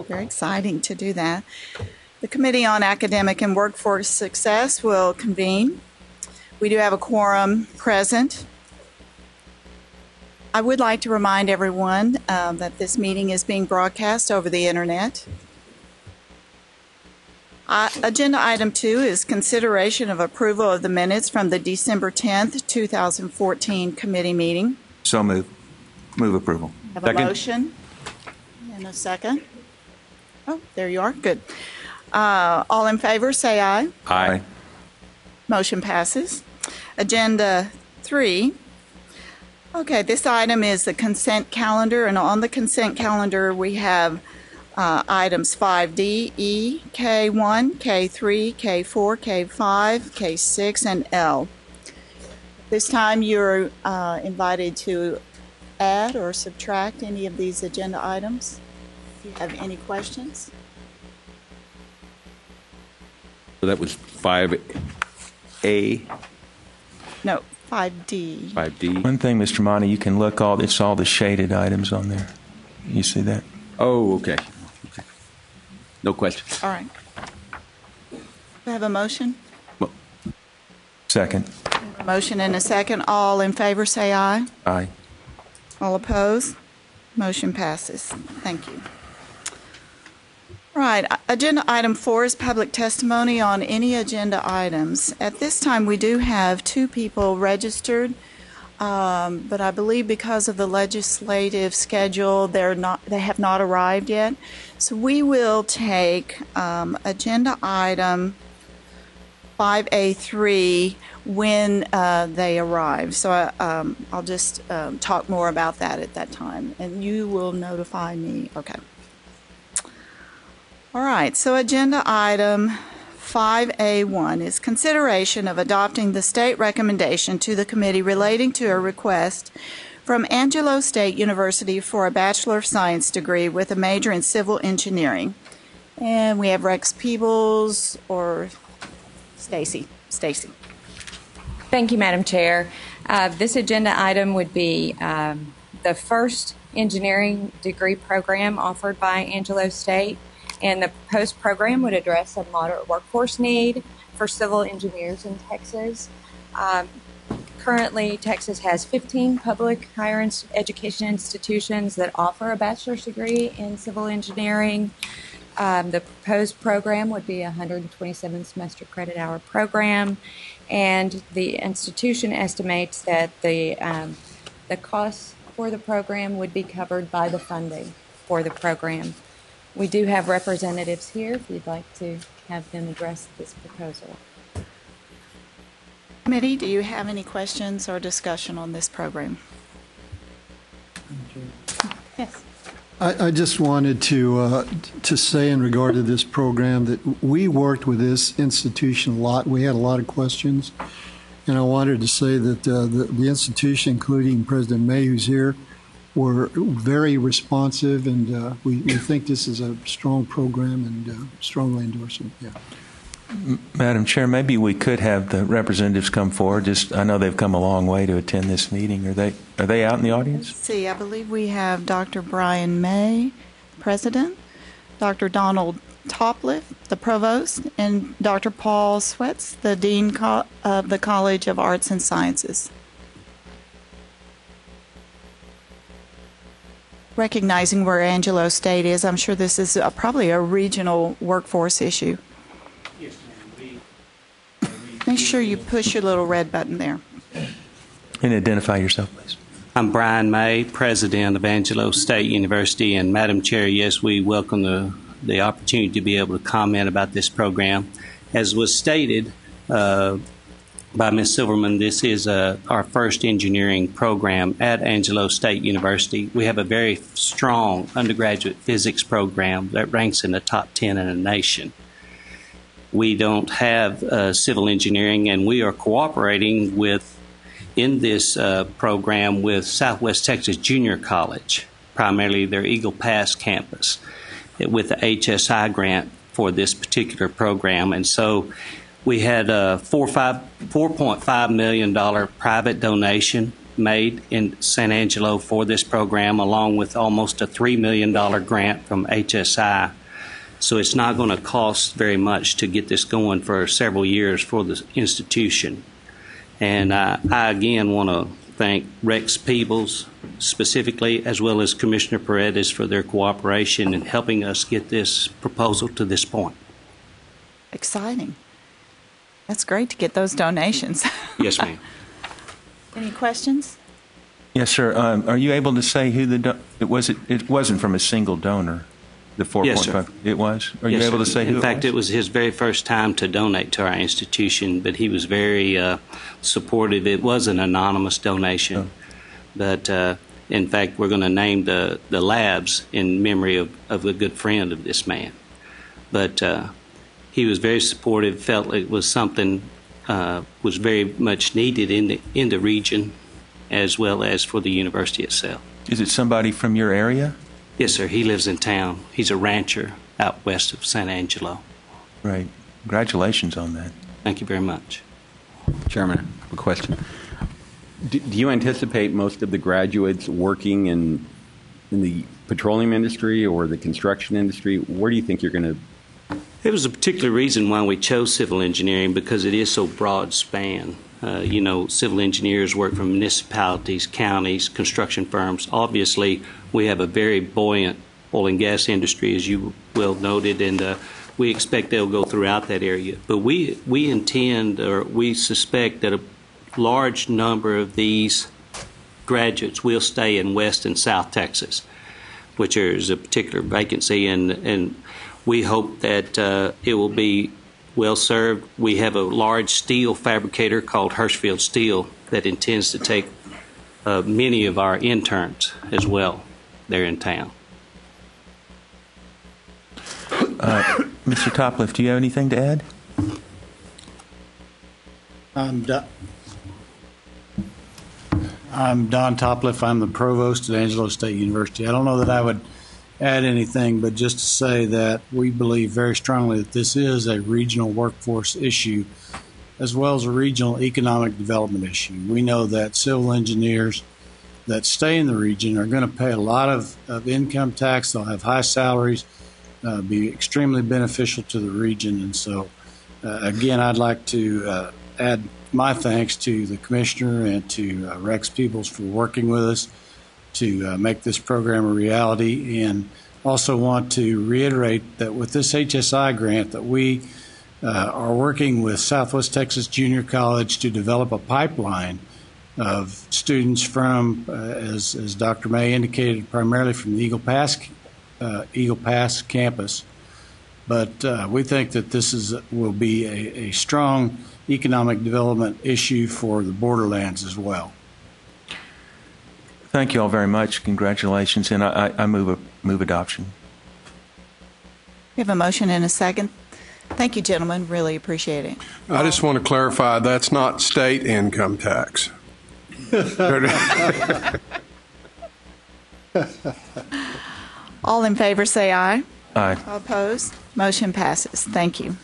Very exciting to do that. The Committee on Academic and Workforce Success will convene. We do have a quorum present. I would like to remind everyone that this meeting is being broadcast over the internet. Agenda item 2 is consideration of approval of the minutes from the December 10th, 2014 committee meeting. So move. Move approval. Have a motion and a second. Oh, there you are. Good. All in favor, say aye. Aye. Motion passes. Agenda 3. Okay, this item is the consent calendar, and on the consent calendar we have items 5D, E, K1, K3, K4, K5, K6, and L. This time you're invited to add or subtract any of these agenda items. If you have any questions. So that was 5A? No, 5D. 5D? One thing, Mr. Monty, you can look, it's all the shaded items on there. You see that? Oh, okay. No questions. All right. Do I have a motion? Second. A motion and a second. All in favor say aye. Aye. All opposed? Motion passes. Thank you. All right. Agenda item 4 is public testimony on any agenda items. At this time, we do have 2 people registered, but I believe because of the legislative schedule, they have not arrived yet. So we will take agenda item 5A3 when they arrive. So I'll just talk more about that at that time, and you will notify me. Okay. All right, so agenda item 5A1 is consideration of adopting the state recommendation to the committee relating to a request from Angelo State University for a Bachelor of Science degree with a major in civil engineering. And we have Rex Peebles or Stacy. Stacy. Thank you, Madam Chair. This agenda item would be the first engineering degree program offered by Angelo State. And the proposed program would address a moderate workforce need for civil engineers in Texas. Currently, Texas has 15 public higher education institutions that offer a bachelor's degree in civil engineering. The proposed program would be a 127 semester credit hour program, and the institution estimates that the costs for the program would be covered by the funding for the program. We do have representatives here if you'd like to have them address this proposal. Committee, do you have any questions or discussion on this program? Yes. I just wanted to say in regard to this program that we worked with this institution a lot. We had a lot of questions, and I wanted to say that the institution, including President May, who's here, were very responsive, and we think this is a strong program and strongly endorse it. Yeah. Madam Chair, maybe we could have the representatives come forward. I know they've come a long way to attend this meeting. Are they out in the audience? Let's see, I believe we have Dr. Brian May, President, Dr. Donald Topliff, the Provost, and Dr. Paul Sweats, the Dean of the College of Arts and Sciences. Recognizing where Angelo State is, I'm sure this is probably a regional workforce issue. Yes, ma'am. Make sure you push your little red button there. And identify yourself, please. I'm Brian May, President of Angelo State University, and Madam Chair, yes, we welcome the opportunity to be able to comment about this program. As was stated by Ms. Silverman, this is our first engineering program at Angelo State University. We have a very strong undergraduate physics program that ranks in the top 10 in the nation. We don't have civil engineering, and we are cooperating in this program with Southwest Texas Junior College, primarily their Eagle Pass campus, with the HSI grant for this particular program. And so we had a $4.5 million private donation made in San Angelo for this program, along with almost a $3 million grant from HSI. So it's not going to cost very much to get this going for several years for the institution. And I again want to thank Rex Peebles specifically, as well as Commissioner Paredes, for their cooperation in helping us get this proposal to this point. Exciting. That's great to get those donations. Yes, ma'am. Any questions? Yes, sir. Are you able to say who it was? It wasn't from a single donor. The 4.5. Yes, sir. It was. Are you Yes, able to sir. say who? In fact, it was his very first time to donate to our institution, but he was very supportive. It was an anonymous donation, but in fact, we're going to name the labs in memory of a good friend of this man. But he was very supportive. Felt it was something was very much needed in the region, as well as for the university itself. Is it somebody from your area? Yes, sir. He lives in town. He's a rancher out west of San Angelo. Right. Congratulations on that. Thank you very much. Chairman, I have a question. Do you anticipate most of the graduates working in the petroleum industry or the construction industry? Where do you think you're going to? There was a particular reason why we chose civil engineering, because it is so broad span. Civil engineers work for municipalities, counties, construction firms. Obviously, we have a very buoyant oil and gas industry, as you well noted, and we expect they'll go throughout that area. But we intend, or we suspect, that a large number of these graduates will stay in West and South Texas, which is a particular vacancy, and we hope that it will be well served. We have a large steel fabricator called Hirschfield Steel that intends to take many of our interns as well there in town. Mr. Topliff, do you have anything to add? I'm Don Topliff. I'm the provost at Angelo State University. I don't know that I would add anything, but just to say that we believe very strongly that this is a regional workforce issue as well as a regional economic development issue. We know that civil engineers that stay in the region are going to pay a lot of income tax. They'll have high salaries, be extremely beneficial to the region. And so, again, I'd like to add my thanks to the Commissioner and to Rex Peebles for working with us to make this program a reality, and also want to reiterate that with this HSI grant that we are working with Southwest Texas Junior College to develop a pipeline of students from, as Dr. May indicated, primarily from the Eagle Pass campus. But we think that this will be a strong economic development issue for the borderlands as well. Thank you all very much. Congratulations, and I move adoption. We have a motion and a second. Thank you, gentlemen. Really appreciate it. I just want to clarify, that's not state income tax. All in favor say aye. Aye. All opposed? Motion passes. Thank you.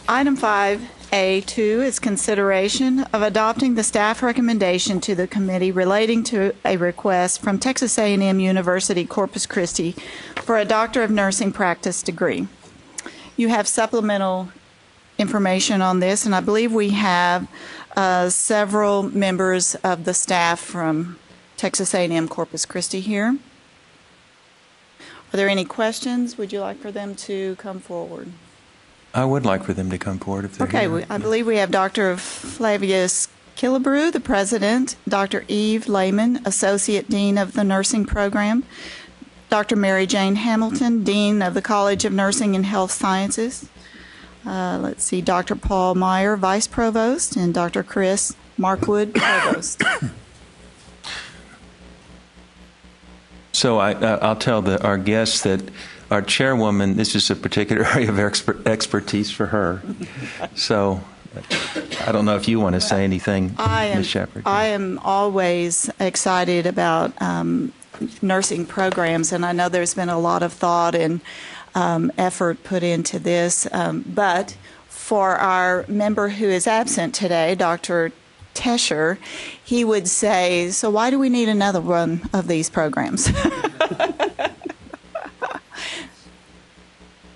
Item 5A2 is consideration of adopting the staff recommendation to the committee relating to a request from Texas A&M University Corpus Christi for a Doctor of Nursing Practice degree. You have supplemental information on this, and I believe we have several members of the staff from Texas A&M Corpus Christi here. Are there any questions? Would you like for them to come forward? I would like for them to come forward if they're Okay, here. I believe we have Dr. Flavius Killebrew, the president, Dr. Eve Lehman, associate dean of the nursing program, Dr. Mary Jane Hamilton, dean of the College of Nursing and Health Sciences. Let's see, Dr. Paul Meyer, vice provost, and Dr. Chris Markwood, provost. So I'll tell our guests that our chairwoman, this is a particular area of expertise for her. So I don't know if you want to say anything, Ms. Shepard. I am always excited about nursing programs, and I know there's been a lot of thought and effort put into this. But for our member who is absent today, Dr. Tesher, he would say, so why do we need another one of these programs?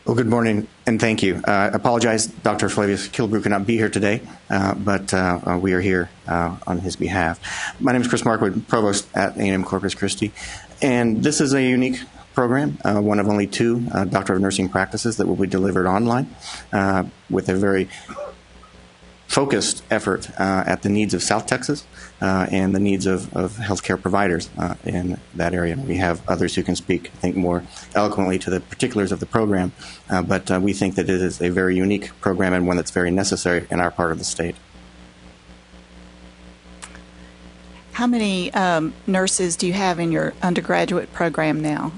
Well, good morning, and thank you. I apologize, Dr. Flavius Kilbrew cannot be here today, but we are here on his behalf. My name is Chris Markwood, Provost at A&M Corpus Christi, and this is a unique program, one of only 2 Doctor of Nursing practices that will be delivered online with a very focused effort at the needs of South Texas and the needs of healthcare providers in that area. We have others who can speak, I think, more eloquently to the particulars of the program, but we think that it is a very unique program and one that's very necessary in our part of the state. How many nurses do you have in your undergraduate program now?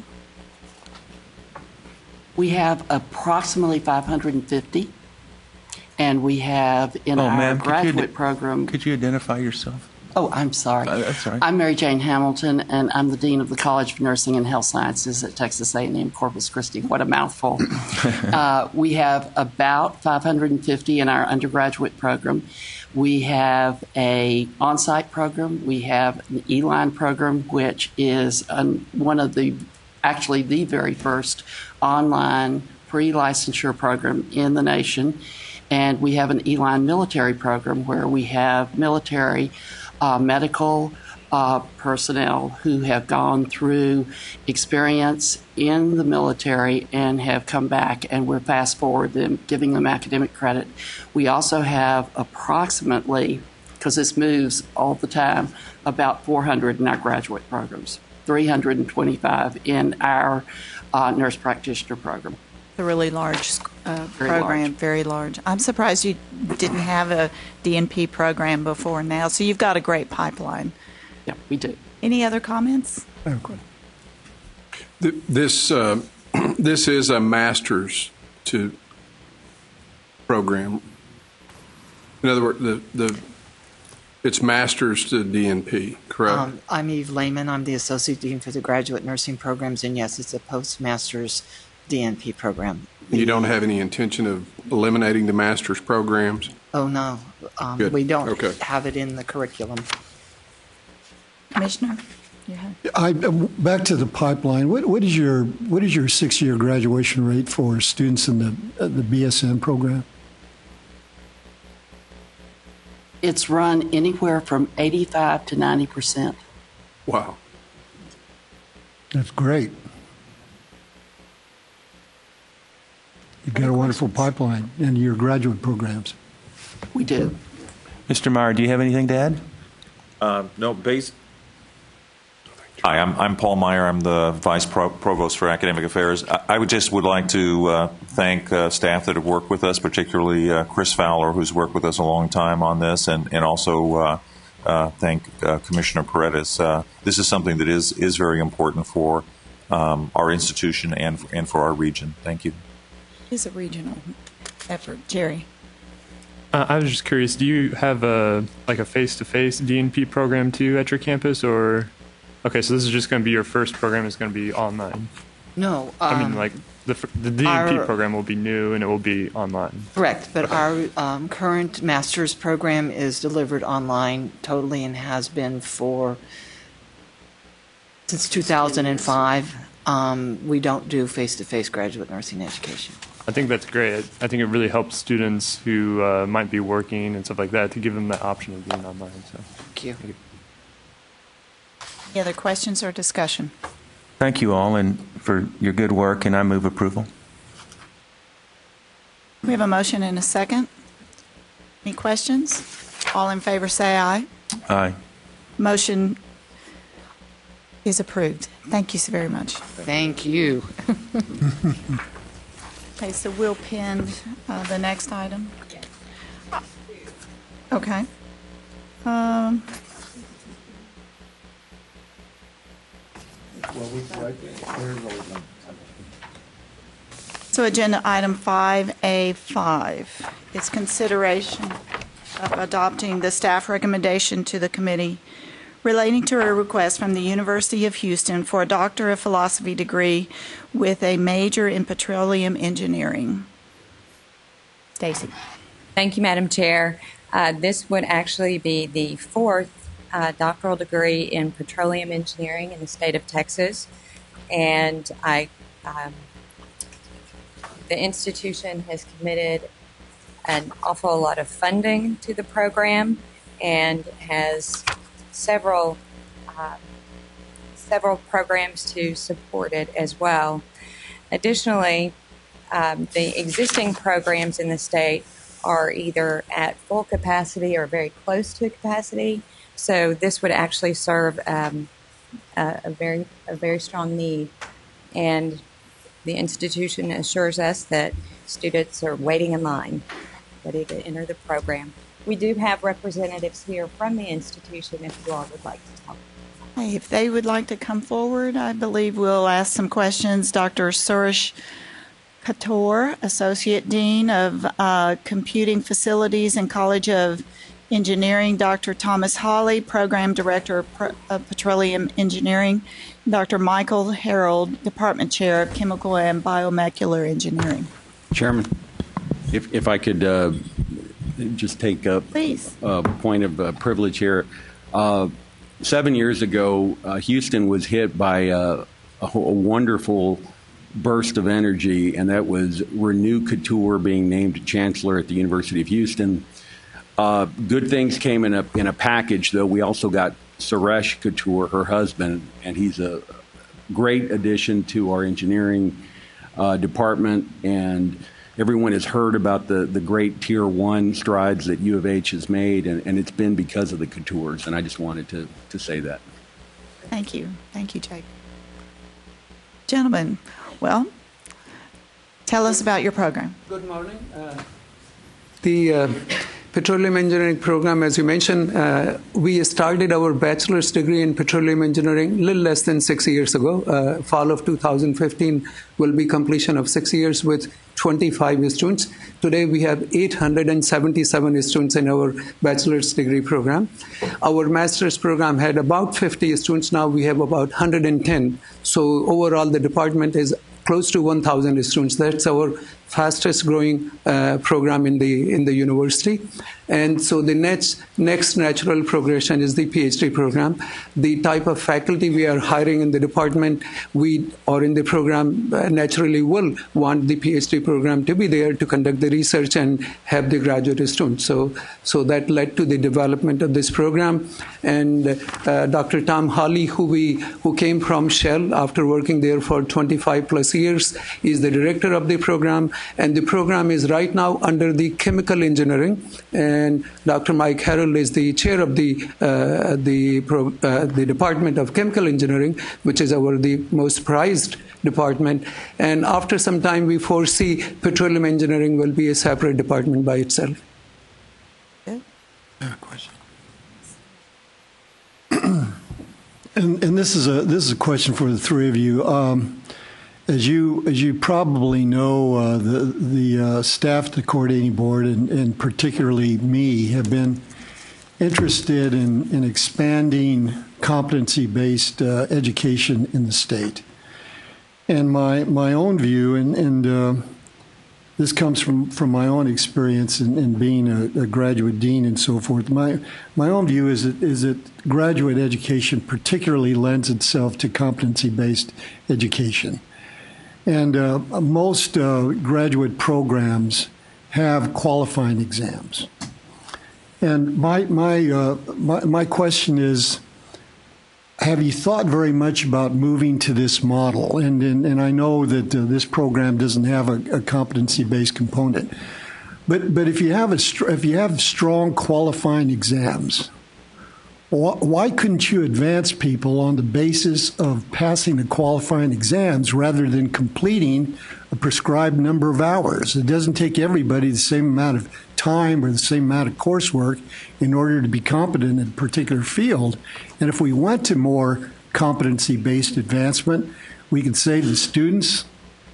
We have approximately 550. And we have in our graduate program. Could you identify yourself? Oh, I'm sorry. That's all right. I'm Mary Jane Hamilton, and I'm the Dean of the College of Nursing and Health Sciences at Texas A&M Corpus Christi. What a mouthful. We have about 550 in our undergraduate program. We have a on-site program. We have an E-line program, which is one of actually the very first online pre-licensure program in the nation. And we have an E-line military program where we have military medical personnel who have gone through experience in the military and have come back, and we're fast forward them, giving them academic credit. We also have approximately, because this moves all the time, about 400 in our graduate programs, 325 in our nurse practitioner program. A really large program, large. very large. I'm surprised you didn't have a DNP program before now, so you've got a great pipeline. Yeah, we do. Any other comments? This is a master's program. In other words, it's master's to DNP, correct? I'm Eve Lehman. I'm the Associate Dean for the Graduate Nursing Programs, and yes, it's a postmaster's DNP program. You don't have any intention of eliminating the master's programs? Oh, no. Good. We don't Okay. have it in the curriculum. Commissioner? Yeah. Back to the pipeline. What is your 6-year graduation rate for students in the BSN program? It's run anywhere from 85 to 90%. Wow. That's great. You've got a wonderful pipeline in your graduate programs. We do. Mr. Meyer, do you have anything to add? No, Hi, I'm Paul Meyer. I'm the Vice Provost for Academic Affairs. I would like to thank staff that have worked with us, particularly Chris Fowler, who's worked with us a long time on this, and also thank Commissioner Paredes. This is something that is very important for our institution and for our region. Thank you. It is a regional effort. Jerry? I was just curious, do you have a face-to-face DNP program too at your campus, or? Okay, so this is just going to be your first program. It's going to be online. No. I mean, like the DNP program will be new and it will be online. Correct, but our current master's program is delivered online totally and has been since 2005. We don't do face-to-face graduate nursing education. I think that's great. I think it really helps students who might be working and stuff like that to give them that option of being online. So. Thank you. Any other questions or discussion? Thank you all and for your good work, and I move approval. We have a motion and a second. Any questions? All in favor say aye. Aye. Motion is approved. Thank you so very much. Thank you. Okay, so we'll pin the next item. Okay. So agenda item 5A5 is consideration of adopting the staff recommendation to the committee relating to a request from the University of Houston for a Doctor of Philosophy degree with a major in petroleum engineering. Stacy. Thank you, Madam Chair. This would actually be the fourth doctoral degree in petroleum engineering in the state of Texas, and the institution has committed an awful lot of funding to the program and has several programs to support it as well. Additionally, the existing programs in the state are either at full capacity or very close to capacity. So this would actually serve a very strong need, and the institution assures us that students are waiting in line, ready to enter the program. We do have representatives here from the institution if you all would like to talk. Hey, if they would like to come forward, I believe we'll ask some questions. Dr. Suresh Kator, Associate Dean of Computing Facilities and College of Engineering, Dr. Thomas Hawley, Program Director of Petroleum Engineering, Dr. Michael Harold, Department Chair of Chemical and Biomolecular Engineering. Chairman, if I could just take a point of privilege here. 7 years ago, Houston was hit by a wonderful burst of energy, and that was Renu Couture being named Chancellor at the University of Houston. Good things came in a package, though. We also got Suresh Couture, her husband, and he's a great addition to our engineering department, and everyone has heard about the great Tier 1 strides that U of H has made, and it's been because of the Coutures, and I just wanted to say that. Thank you. Thank you, Jake. Gentlemen, well, tell us about your program. Good morning. The petroleum engineering program, as you mentioned, we started our bachelor's degree in petroleum engineering a little less than 6 years ago. Fall of 2015 will be completion of 6 years with 25 students. Today we have 877 students in our bachelor's degree program. Our master's program had about 50 students. Now we have about 110. So overall the department is close to 1,000 students. That's our fastest growing program in the university. And so the next natural progression is the PhD program. The type of faculty we are hiring in the department, or in the program, naturally will want the PhD program to be there to conduct the research and have the graduate students. So that led to the development of this program. And Dr. Tom Hawley, who came from Shell after working there for 25 plus years, is the director of the program. And the program is right now under the chemical engineering. And Dr. Mike Harold is the chair of the Department of Chemical Engineering, which is the most prized department. And after some time, we foresee petroleum engineering will be a separate department by itself. Question. And this is a question for the three of you. As you probably know, the staff at the coordinating board and particularly me have been interested in expanding competency-based education in the state. And my own view, and this comes from my own experience in being a graduate dean and so forth. My own view is that graduate education particularly lends itself to competency-based education. And most graduate programs have qualifying exams. And my question is, have you thought very much about moving to this model? And I know that this program doesn't have a competency-based component, but if you have strong qualifying exams, why couldn't you advance people on the basis of passing the qualifying exams rather than completing a prescribed number of hours? It doesn't take everybody the same amount of time or the same amount of coursework in order to be competent in a particular field. And if we went to more competency-based advancement, we could save the students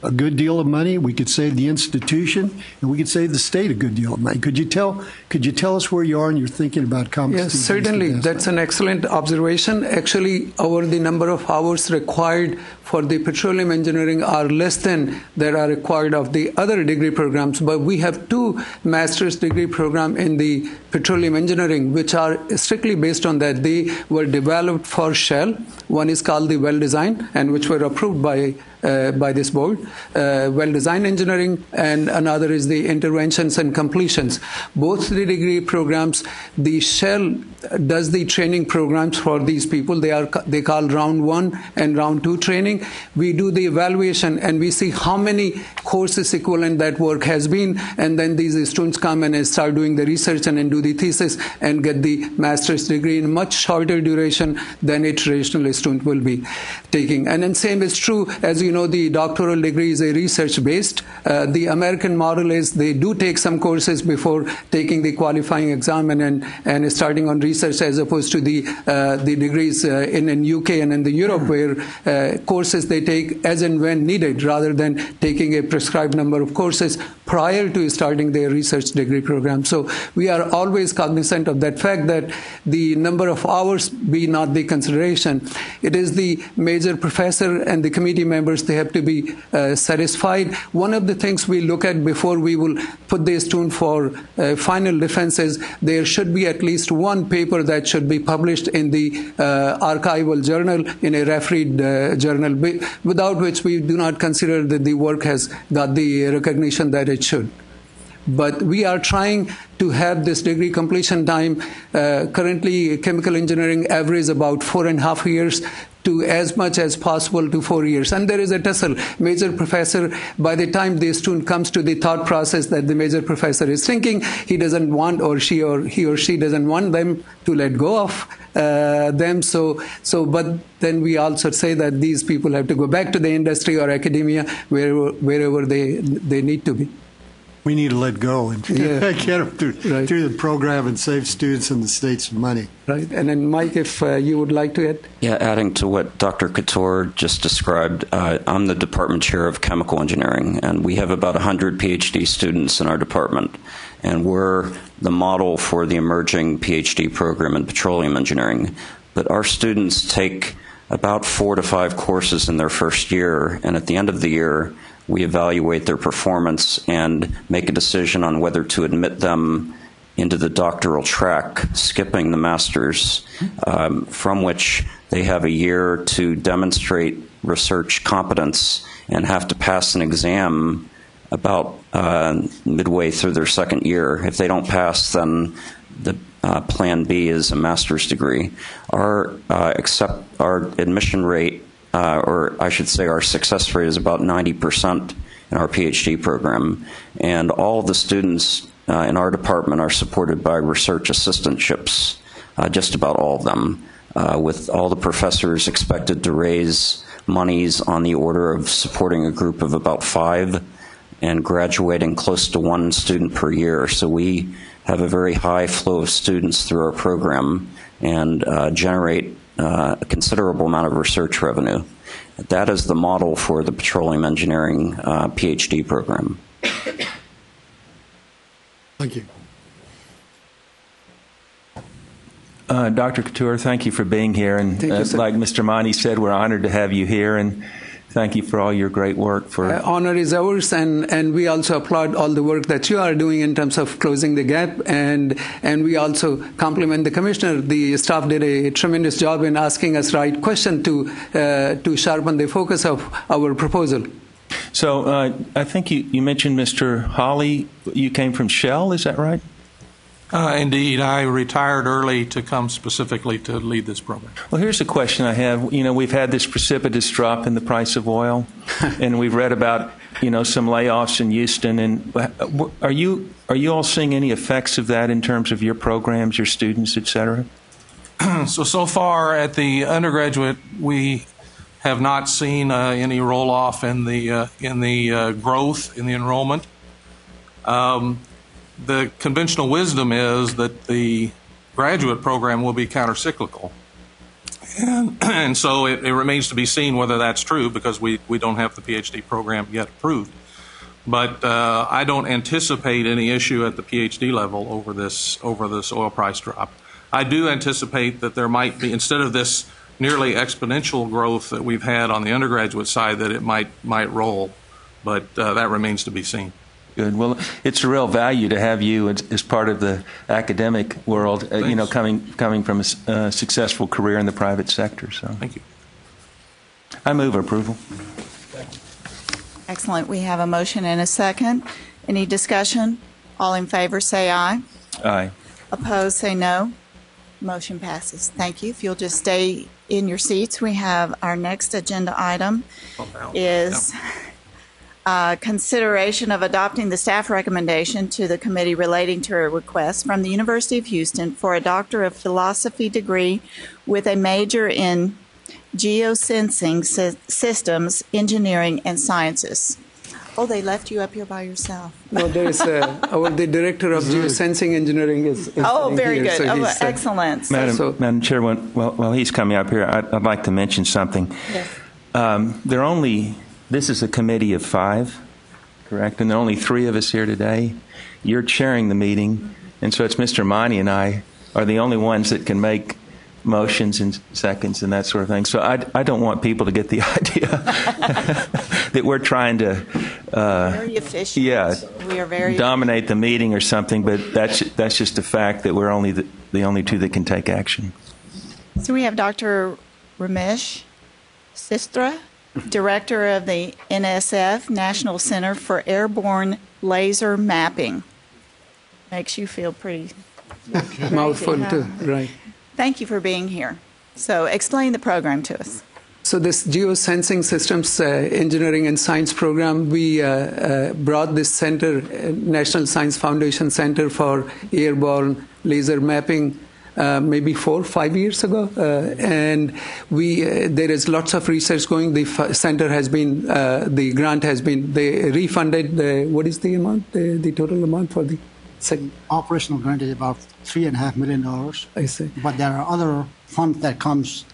a good deal of money, we could save the institution, and we could save the state a good deal of money. Could you tell us where you are in your thinking about competency? Yes, certainly. That's an excellent observation. Actually, the number of hours required for the petroleum engineering are less than that are required of the other degree programs. But we have 2 master's degree programs in the petroleum engineering, which are strictly based on that. They were developed for Shell. One is called the Well Design, and which were approved by this board, well design engineering, and another is the interventions and completions. Both the degree programs, the Shell does the training programs for these people. They call round 1 and round 2 training. We do the evaluation and we see how many courses equivalent that work has been, and then these students come and start doing the research and then do the thesis and get the master's degree in much shorter duration than a traditional student will be taking. And then same is true, as you know, the doctoral degree is a research based. The American model is they do take some courses before taking the qualifying exam and starting on research, as opposed to the degrees in UK and in the Europe, where courses they take as and when needed, rather than taking a prescribed number of courses prior to starting their research degree program. So we are always cognizant of that fact, that the number of hours be not the consideration. It is the major professor and the committee members, they have to be satisfied. One of the things we look at before we will put the student for final defense is there should be at least 1 paper that should be published in the archival journal, in a refereed journal, without which we do not consider that the work has got the recognition that it should. But we are trying to have this degree completion time. Currently, chemical engineering average about 4.5 years to as much as possible to 4 years. And there is a tussle. Major professor, by the time the student comes to the thought process that the major professor is thinking, he doesn't want, or he or she doesn't want them to let go of them. But then we also say that these people have to go back to the industry or academia, wherever they need to be. We need to let go and get them through the program and save students and the state some money. Right. And then, Mike, if you would like to add. Yeah, adding to what Dr. Couture just described, I'm the department chair of chemical engineering, and we have about 100 PhD students in our department. And we're the model for the emerging PhD program in petroleum engineering. But our students take about 4 to 5 courses in their first year, and at the end of the year, we evaluate their performance and make a decision on whether to admit them into the doctoral track, skipping the master's, from which they have a year to demonstrate research competence and have to pass an exam about midway through their second year. If they don't pass, then the plan B is a master's degree. Our admission rate, or I should say our success rate, is about 90% in our PhD program. And all the students in our department are supported by research assistantships, just about all of them, with all the professors expected to raise monies on the order of supporting a group of about 5 and graduating close to 1 student per year. So we have a very high flow of students through our program and generate a considerable amount of research revenue. That is the model for the petroleum engineering PhD program. Thank you. Dr. Couture, thank you for being here. And like Mr. Mani said, we're honored to have you here. And thank you for all your great work. Honor is ours, and we also applaud all the work that you are doing in terms of closing the gap, and we also compliment the commissioner. The staff did a tremendous job in asking us right question to sharpen the focus of our proposal. So I think you mentioned, Mr. Hawley, you came from Shell, is that right? Indeed. I retired early to come specifically to lead this program. Well, here's a question I have. You know, we've had this precipitous drop in the price of oil, and we've read about, some layoffs in Houston. And are you all seeing any effects of that in terms of your programs, your students, et cetera? So far at the undergraduate, we have not seen any roll-off in the growth in the enrollment. The conventional wisdom is that the graduate program will be countercyclical. And so it remains to be seen whether that's true, because we don't have the PhD program yet approved. But I don't anticipate any issue at the PhD level over this oil price drop. I do anticipate that there might be, instead of this nearly exponential growth that we've had on the undergraduate side, that it might roll, but that remains to be seen. Good. Well, it's a real value to have you as part of the academic world, coming from a successful career in the private sector. So, thank you. I move approval. Excellent. We have a motion and a second. Any discussion? All in favor say aye. Aye. Opposed say no. Motion passes. Thank you. If you'll just stay in your seats, we have our next agenda item is consideration of adopting the staff recommendation to the committee relating to a request from the University of Houston for a Doctor of Philosophy degree with a major in geosensing systems, engineering, and sciences. Oh, they left you up here by yourself. No, there is the director of geosensing engineering is very here, good. So Excellent. Madam Chair, while he's coming up here, I'd like to mention something. Yes. This is a committee of 5, correct? And there are only 3 of us here today. You're chairing the meeting, and so it's Mr. Monty and I are the only ones that can make motions and seconds and that sort of thing. So I don't want people to get the idea that we're trying to very efficient. We are very dominate the meeting or something, but that's just a fact that we're only the only 2 that can take action. So we have Dr. Ramesh Sistra, Director of the NSF, National Center for Airborne Laser Mapping. Makes you feel pretty mouthful too, right? Thank you for being here. So explain the program to us. So this Geosensing Systems Engineering and Science program, we brought this center, National Science Foundation Center for Airborne Laser Mapping, maybe 4 or 5 years ago, and there is lots of research going. The center has been, the grant has been, they refunded. What is the amount? The total amount for the operational grant is about $3.5 million. I see. But there are other funds that comes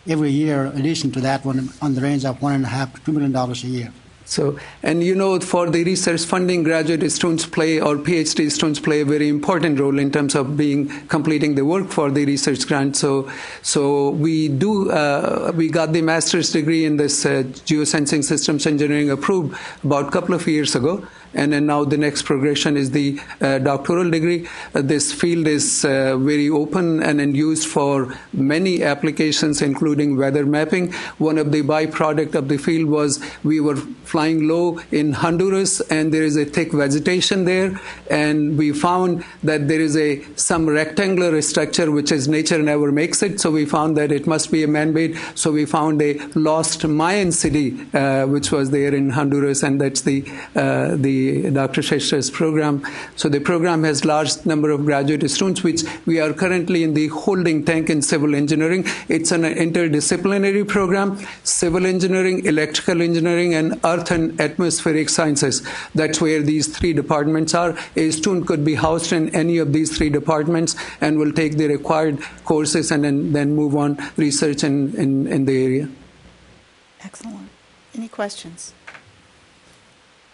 every year, in addition to that one, on the range of $1.5 to $2 million a year. So, and for the research funding, graduate students play, or PhD students play a very important role in terms of completing the work for the research grant. So we got the master's degree in this geosensing systems engineering approved about a couple of years ago. And then now the next progression is the doctoral degree. This field is very open and used for many applications, including weather mapping. One of the byproduct of the field was we were flying low in Honduras, and there is a thick vegetation there, and we found that there is some rectangular structure which is nature never makes it. So we found that it must be a man-made. So we found a lost Mayan city which was there in Honduras, and that's the Dr. Shester's program. So the program has large number of graduate students, which we are currently in the holding tank in civil engineering. It's an interdisciplinary program: civil engineering, electrical engineering, and earth and atmospheric sciences. That's where these 3 departments are. A student could be housed in any of these 3 departments and will take the required courses and then move on research in the area. Excellent. Any questions?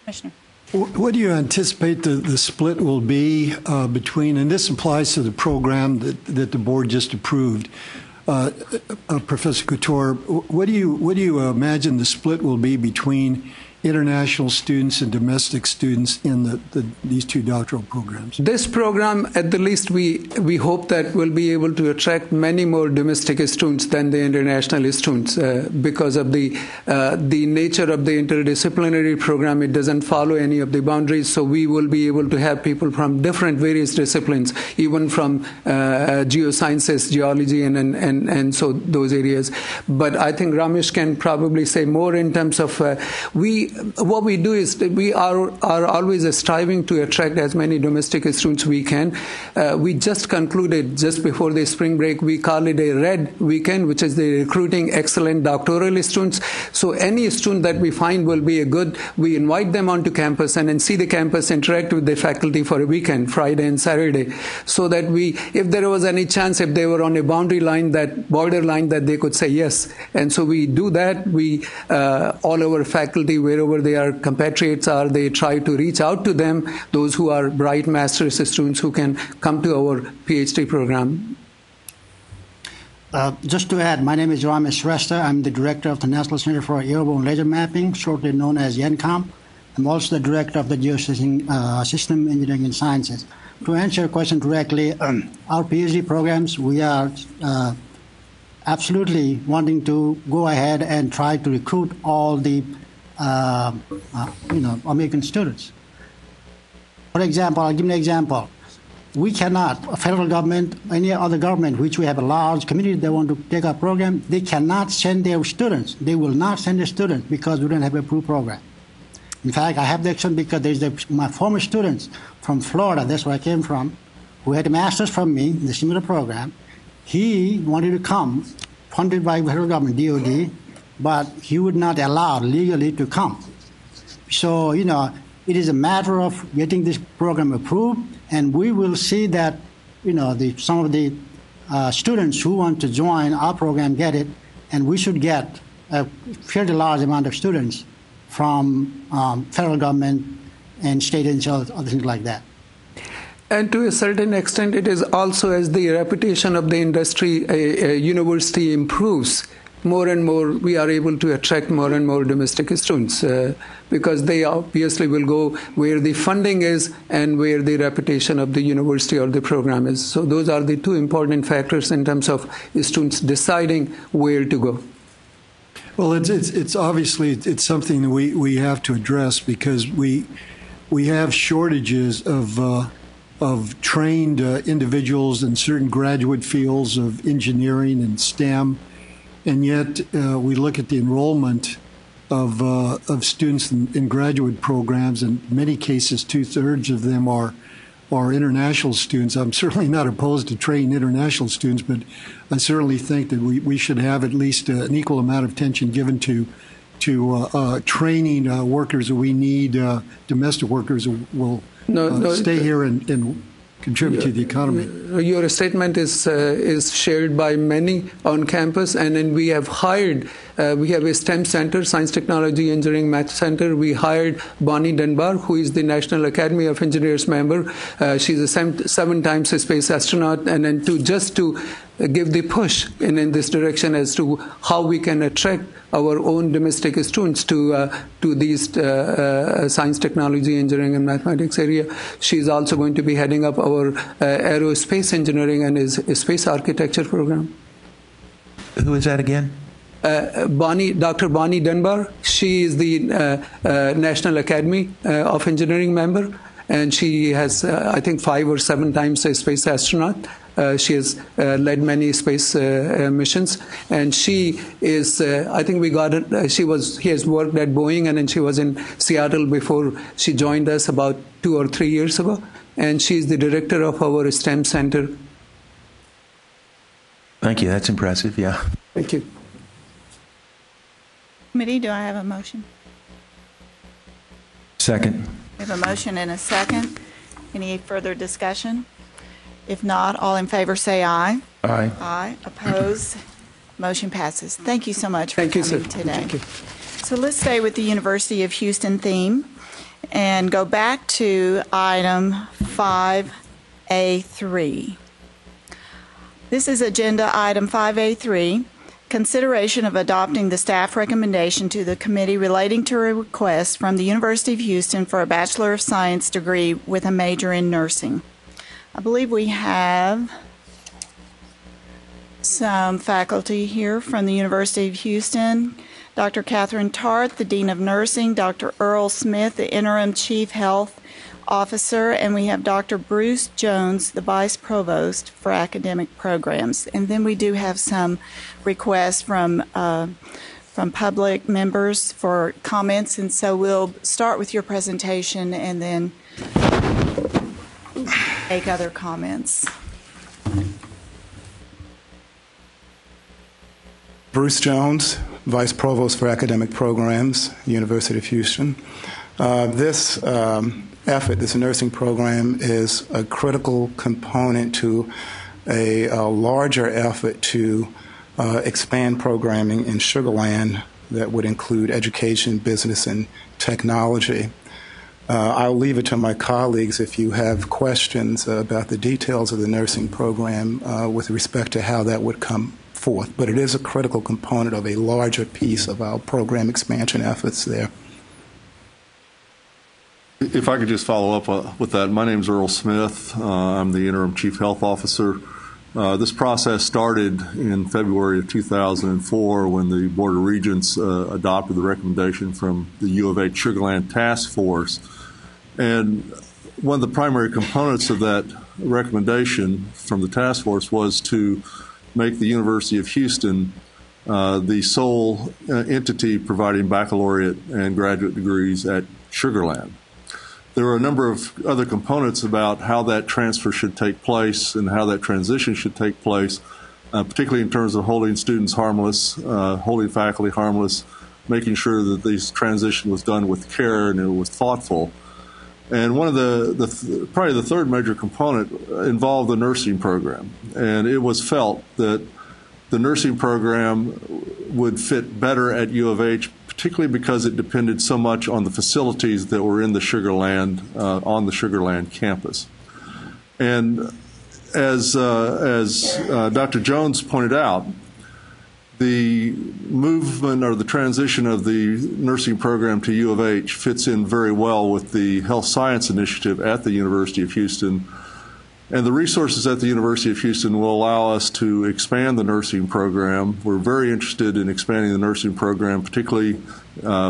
Commissioner. What do you anticipate the split will be between, and this applies to the program that the board just approved, Professor Couture, what do you imagine the split will be between international students and domestic students in these 2 doctoral programs? This program, at the least, we hope that we'll be able to attract many more domestic students than the international students because of the nature of the interdisciplinary program. It doesn't follow any of the boundaries, so we will be able to have people from different various disciplines, even from geosciences, geology, and so those areas. But I think Ramesh can probably say more in terms of what we do is we are always striving to attract as many domestic students we can. We just concluded, just before the spring break, we call it a RED weekend, which is the Recruiting Excellent Doctoral Students. So any student that we find will be we invite them onto campus and then see the campus, interact with the faculty for a weekend, Friday and Saturday, so that if there was any chance, if they were on a border line that they could say yes. And so we do that. All our faculty, wherever their compatriots are, they try to reach out to them, those who are bright master's students who can come to our PhD program. Just to add, my name is Ramesh Shrestha. I'm the director of the National Center for Airborne Laser Mapping, shortly known as YENCOM. I'm also the director of the Geosystem Engineering and Sciences. To answer your question directly, our PhD programs, we are absolutely wanting to go ahead and try to recruit all the American students. For example, I'll give you an example. We cannot, a federal government, any other government, which we have a large community that want to take our program, they cannot send their students. They will not send their students because we don't have a approved program. In fact, I have the action because there's my former students from Florida, that's where I came from, who had a master's from me in the similar program. He wanted to come, funded by the federal government, DOD, but he would not allow legally to come. So, it is a matter of getting this program approved, and we will see that, some of the students who want to join our program get it, and we should get a fairly large amount of students from federal government and state and other things like that. And to a certain extent, it is also as the reputation of the industry, university improves, more and more we are able to attract more and more domestic students because they obviously will go where the funding is and where the reputation of the university or the program is. So those are the two important factors in terms of students deciding where to go. Well, it's obviously it's something that we have to address because we have shortages of trained individuals in certain graduate fields of engineering and STEM. And yet, we look at the enrollment of students in graduate programs. In many cases, 2/3 of them are international students. I'm certainly not opposed to training international students, but I certainly think that we should have at least an equal amount of attention given to training workers that we need, domestic workers who will stay here and contribute to the economy. Your statement is shared by many on campus, and then we have hired. We have a STEM center, Science, Technology, Engineering, Math Center. We hired Bonnie Dunbar, who is the National Academy of Engineers member. She's a 7 times a space astronaut, and then to give the push in this direction as to how we can attract our own domestic students to these science, technology, engineering, and mathematics area. She's also going to be heading up our aerospace engineering and space architecture program. Who is that again? Dr. Bonnie Dunbar. She is the National Academy of Engineering member, and she has, I think, 5 or 7 times a space astronaut. She has led many space missions, and she is. I think we got it. She has worked at Boeing, and then she was in Seattle before she joined us about 2 or 3 years ago. And she is the director of our STEM center. Thank you. That's impressive. Yeah. Thank you. Committee, do I have a motion? Second. We have a motion and a second. Any further discussion? If not, all in favor say aye. Aye. Aye. Opposed? Motion passes. Thank you so much for coming today. Thank you. So let's stay with the University of Houston theme and go back to item 5A3. This is agenda item 5A3, consideration of adopting the staff recommendation to the committee relating to a request from the University of Houston for a Bachelor of Science degree with a major in nursing. I believe we have some faculty here from the University of Houston. Dr. Catherine Tartt, the Dean of Nursing, Dr. Earl Smith, the Interim Chief Health Officer, and we have Dr. Bruce Jones, the Vice Provost for Academic Programs. And then we do have some requests from public members for comments, and so we'll start with your presentation and then take other comments. Bruce Jones, Vice Provost for Academic Programs, University of Houston. This effort, this nursing program, is a critical component to a larger effort to expand programming in Sugar Land that would include education, business, and technology. I'll leave it to my colleagues if you have questions about the details of the nursing program with respect to how that would come forth. But it is a critical component of a larger piece of our program expansion efforts there. If I could just follow up with that. My name is Earl Smith. I'm the interim chief health officer. This process started in February of 2004 when the Board of Regents adopted the recommendation from the U of H Sugar Land Task Force. And one of the primary components of that recommendation from the task force was to make the University of Houston the sole entity providing baccalaureate and graduate degrees at Sugar Land. There were a number of other components about how that transfer should take place and how that transition should take place, particularly in terms of holding students harmless, holding faculty harmless, making sure that this transition was done with care and it was thoughtful. And one of probably the third major component involved the nursing program. And it was felt that the nursing program would fit better at U of H, particularly because it depended so much on the facilities that were in the Sugar Land, on the Sugar Land campus. And as Dr. Jones pointed out, the movement or the transition of the nursing program to U of H fits in very well with the health science initiative at the University of Houston. And the resources at the University of Houston will allow us to expand the nursing program. We're very interested in expanding the nursing program, particularly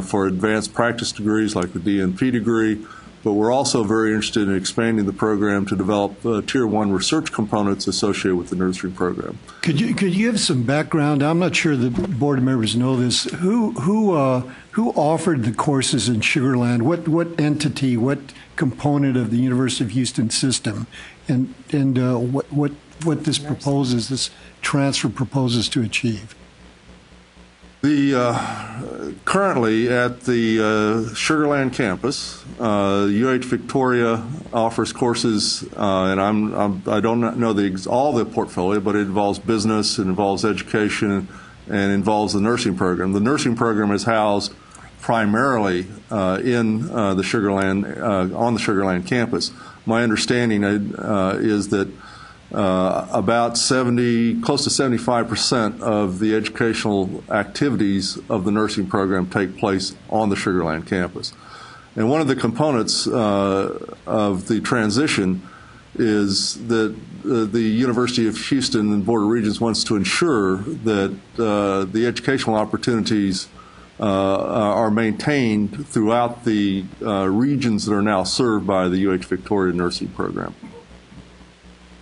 for advanced practice degrees like the DNP degree. But we're also very interested in expanding the program to develop Tier 1 research components associated with the nursing program. Could you give some background? I'm not sure the board members know this. Who offered the courses in Sugar Land? What entity? What component of the University of Houston system? And what this proposes, this transfer proposes to achieve? Currently at the Sugar Land campus, UH Victoria offers courses, and I don't know all the portfolio, but it involves business, it involves education, and involves the nursing program. The nursing program is housed primarily in the Sugar Land on the Sugar Land campus. My understanding is that about close to 75% of the educational activities of the nursing program take place on the Sugar Land campus. And one of the components of the transition is that the University of Houston and Board of Regents wants to ensure that the educational opportunities are maintained throughout the regions that are now served by the UH Victoria nursing program.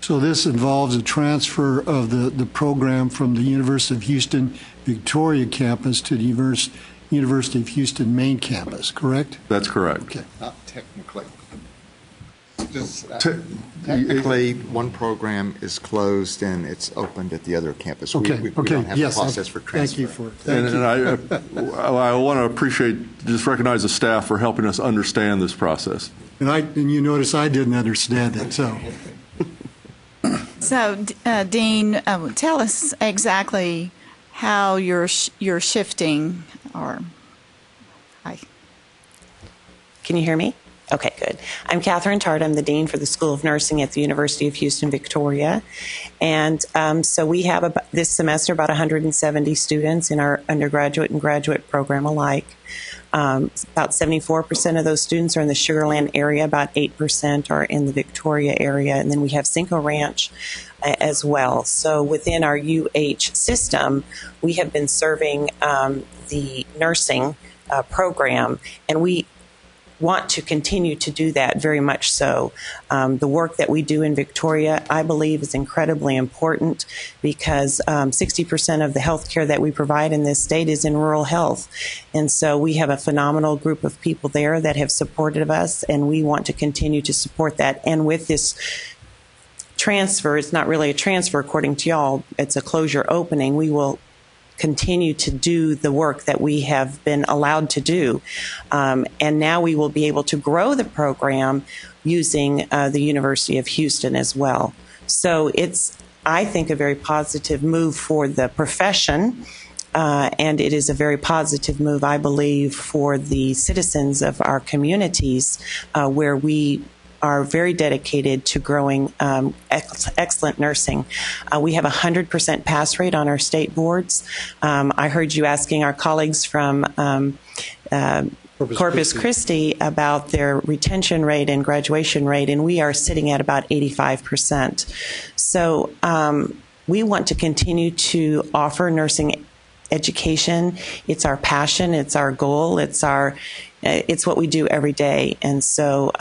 So this involves a transfer of the program from the University of Houston Victoria campus to the University of Houston main campus, correct? That's correct. Okay. Not technically. Technically, one program is closed and it's opened at the other campus. Okay. We don't have a process for transfer. Thank you for it. I want to just recognize the staff for helping us understand this process. And you notice I didn't understand it, so. So, Dean, tell us exactly how you're shifting. Hi. Can you hear me? Okay, good. I'm Catherine Tart. I'm the Dean for the School of Nursing at the University of Houston, Victoria. And so we have this semester about 170 students in our undergraduate and graduate program alike. About 74% of those students are in the Sugar Land area, about 8% are in the Victoria area, and then we have Cinco Ranch as well. So within our UH system, we have been serving the nursing program, and we want to continue to do that very much so. The work that we do in Victoria, I believe, is incredibly important because 60% of the health care that we provide in this state is in rural health. And so we have a phenomenal group of people there that have supported us, and we want to continue to support that. And with this transfer, it's not really a transfer according to y'all, it's a closure opening, we will continue to do the work that we have been allowed to do. And now we will be able to grow the program using the University of Houston as well. So it's, I think, a very positive move for the profession, and it is a very positive move, I believe, for the citizens of our communities where we are very dedicated to growing excellent nursing. We have a 100% pass rate on our state boards. I heard you asking our colleagues from Corpus Christi about their retention rate and graduation rate, and we are sitting at about 85%. So we want to continue to offer nursing education. It's our passion, it's our goal, it's what we do every day. And so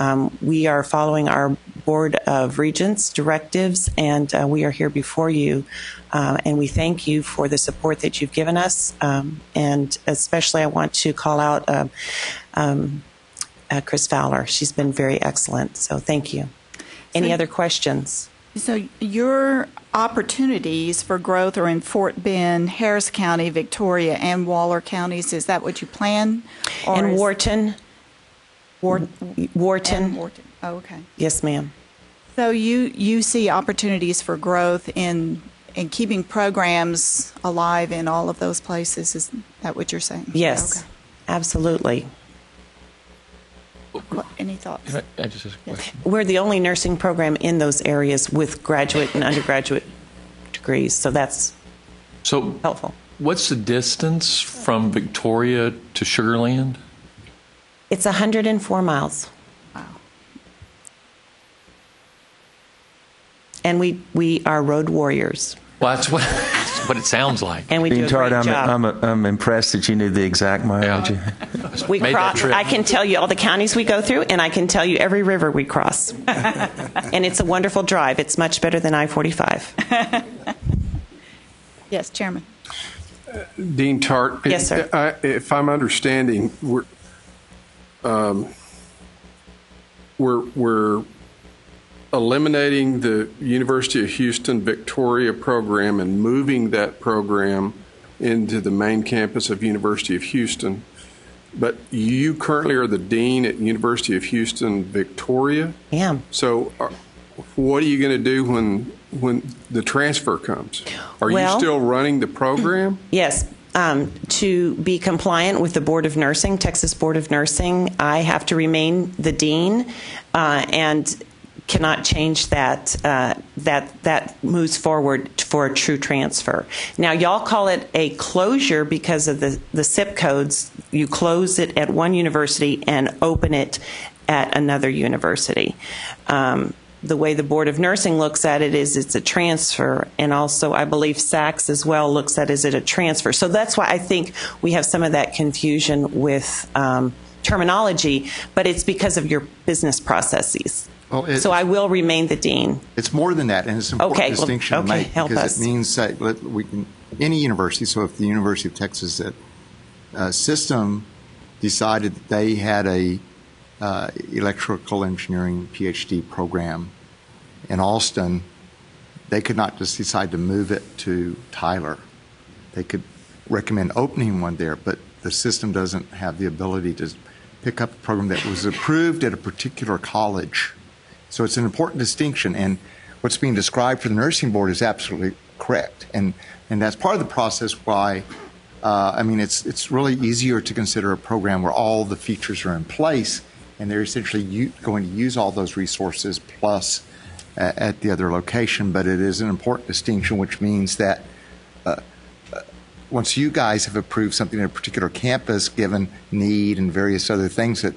we are following our Board of Regents directives, and we are here before you. And we thank you for the support that you've given us. And especially I want to call out Chris Fowler. She's been very excellent. So thank you. Any other questions? So your opportunities for growth are in Fort Bend, Harris County, Victoria, and Waller counties. Is that what you plan? And Wharton. Wharton. And Wharton. Oh, okay. Yes, ma'am. So you see opportunities for growth in keeping programs alive in all of those places. Is that what you're saying? Yes, okay. Absolutely. Any thoughts? I just ask a question. We're the only nursing program in those areas with graduate and undergraduate degrees, so that's helpful. What's the distance from Victoria to Sugar Land? It's 104 miles. Wow. And we are road warriors. Well, that's what it sounds like. And we do a great job. I'm impressed that you knew the exact mileage. I can tell you all the counties we go through, and I can tell you every river we cross. And it's a wonderful drive. It's much better than I-45. Yes, Chairman. Dean Tart. Yes, sir. If I'm understanding, we're eliminating the University of Houston Victoria program and moving that program into the main campus of University of Houston. But you currently are the dean at University of Houston Victoria? I am. So what are you going to do when the transfer comes? Are you still running the program? Yes. To be compliant with the Board of Nursing, Texas Board of Nursing, I have to remain the dean and cannot change that. That moves forward for a true transfer. Now, y'all call it a closure because of the SIP codes. You close it at one university and open it at another university. The way the Board of Nursing looks at it is it's a transfer, and also I believe SACS as well looks at it as a transfer. So that's why I think we have some of that confusion with terminology, but it's because of your business processes. Well, so I will remain the dean. It's more than that, and it's an important distinction to make because it means that any university, so if the University of Texas system decided that they had a electrical engineering PhD program in Austin, they could not just decide to move it to Tyler. They could recommend opening one there, but the system doesn't have the ability to pick up a program that was approved at a particular college. So it's an important distinction, and what's being described for the nursing board is absolutely correct. And that's part of the process why, it's really easier to consider a program where all the features are in place, and they're essentially going to use all those resources plus at the other location. But it is an important distinction, which means that once you guys have approved something at a particular campus, given need and various other things, that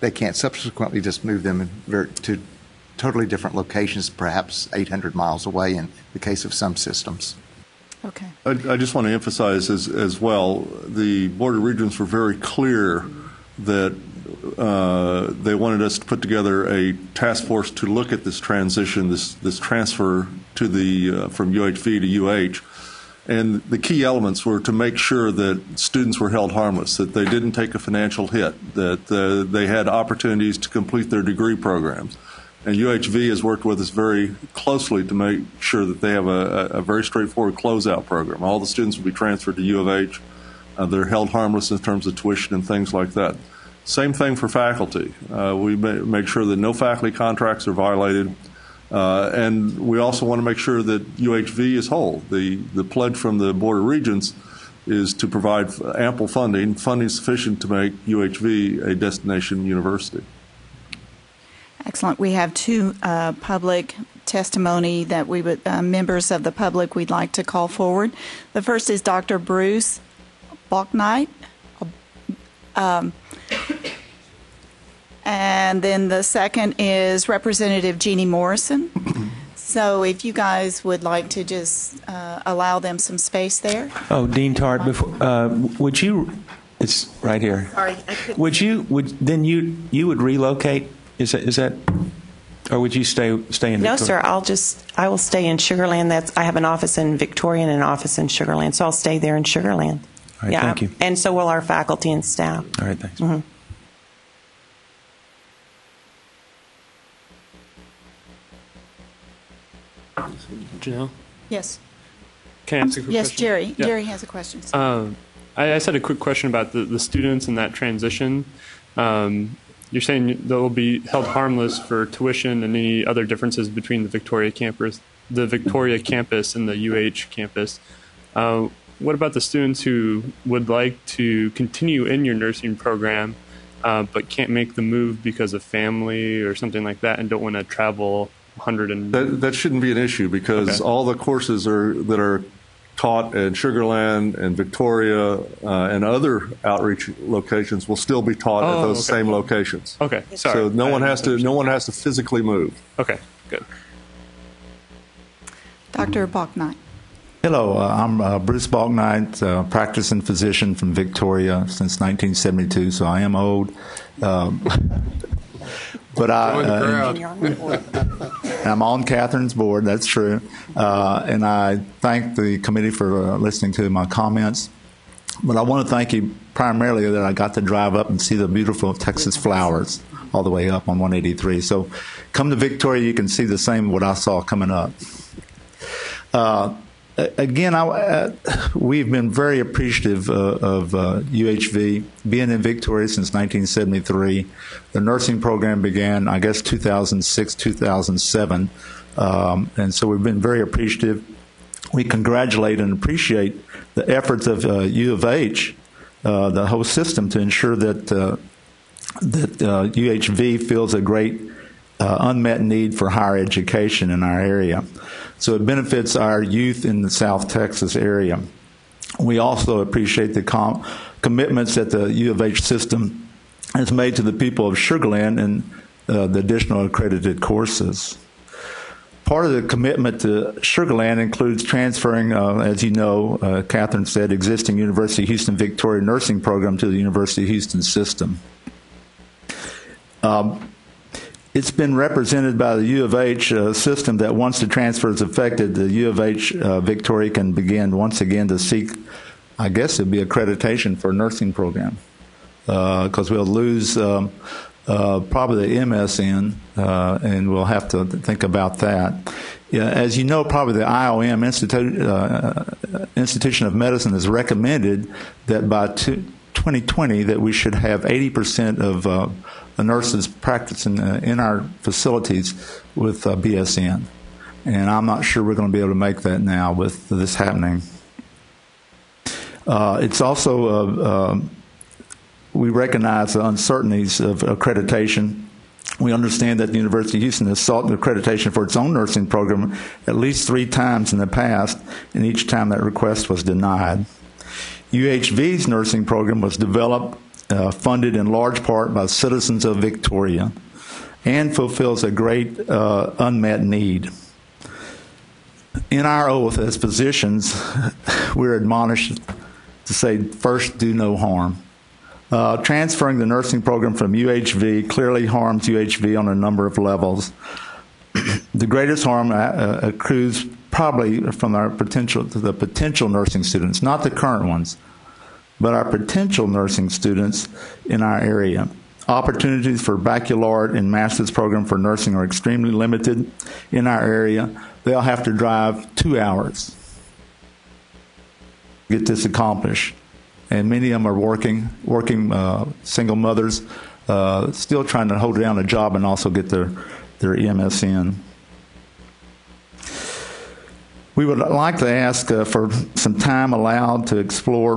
they can't subsequently just move them to totally different locations, perhaps 800 miles away in the case of some systems. Okay. I just want to emphasize as well, the Board of Regents were very clear that they wanted us to put together a task force to look at this transition, this transfer to the from UHV to UH. And the key elements were to make sure that students were held harmless, that they didn't take a financial hit, that they had opportunities to complete their degree programs. And UHV has worked with us very closely to make sure that they have a very straightforward closeout program. All the students will be transferred to U of H. They're held harmless in terms of tuition and things like that. Same thing for faculty. We make sure that no faculty contracts are violated. And we also want to make sure that UHV is whole. The pledge from the Board of Regents is to provide ample funding sufficient to make UHV a destination university. excellent. We have two public testimony that we would members of the public we'd like to call forward. The first is Dr. Bruce Balknight, and then the second is Representative Jeannie Morrison. So if you guys would like to just allow them some space there. Oh, Dean Tart, before, would you? It's right here. Sorry, I couldn't. Would you? You would relocate? Is that? Or would you stay in Victoria? No, sir. I will stay in Sugar Land. I have an office in Victoria and an office in Sugar Land, so I'll stay there in Sugar Land. All right, thank you. And so will our faculty and staff. All right, thanks. Mm-hmm. Janelle? Yes. Can I ask a quick yes, question? Jerry. Yeah. Jerry has a question. I just had a quick question about the students and that transition. You're saying they'll be held harmless for tuition and any other differences between the Victoria campus and the UH campus. What about the students who would like to continue in your nursing program but can't make the move because of family or something like that and don't want to travel 100 and... That shouldn't be an issue because all the courses that are taught in Sugar Land and Victoria and other outreach locations will still be taught at those same locations. Okay, sorry. So no one has to physically move. Okay, good. Dr. Balknight. Hello, I'm Bruce Balknight, practicing physician from Victoria since 1972, so I am old. But I'm on Catherine's board, that's true. And I thank the committee for listening to my comments. But I want to thank you primarily that I got to drive up and see the beautiful Texas flowers all the way up on 183. So come to Victoria, you can see the same what I saw coming up. Again, we've been very appreciative of UHV being in Victoria since 1973. The nursing program began, I guess, 2006, 2007, and so we've been very appreciative. We congratulate and appreciate the efforts of U of H, the whole system, to ensure that UHV fills a great unmet need for higher education in our area. So it benefits our youth in the South Texas area. We also appreciate the commitments that the U of H system has made to the people of Sugar Land and the additional accredited courses. Part of the commitment to Sugar Land includes transferring, as you know, Catherine said, existing University of Houston Victoria nursing program to the University of Houston system. It's been represented by the U of H system that once the transfer is effected, the U of H Victoria can begin once again to seek, I guess it'd be accreditation for a nursing program, because we'll lose probably the MSN, and we'll have to think about that. Yeah, as you know, probably the IOM Institution of Medicine has recommended that by 2020 that we should have 80% of nurses practicing in our facilities with BSN. And I'm not sure we're going to be able to make that now with this happening. It's also, we recognize the uncertainties of accreditation. We understand that the University of Houston has sought accreditation for its own nursing program at least 3 times in the past, and each time that request was denied. UHV's nursing program was developed, funded in large part by citizens of Victoria, and fulfills a great unmet need. In our oath as physicians, we're admonished to say, first, do no harm. Transferring the nursing program from UHV clearly harms UHV on a number of levels. The greatest harm accrues probably from our the potential nursing students, not the current ones, but our potential nursing students in our area. Opportunities for baccalaureate and master's program for nursing are extremely limited in our area. They'll have to drive 2 hours to get this accomplished. And many of them are working single mothers, still trying to hold down a job and also get their MSN. We would like to ask for some time allowed to explore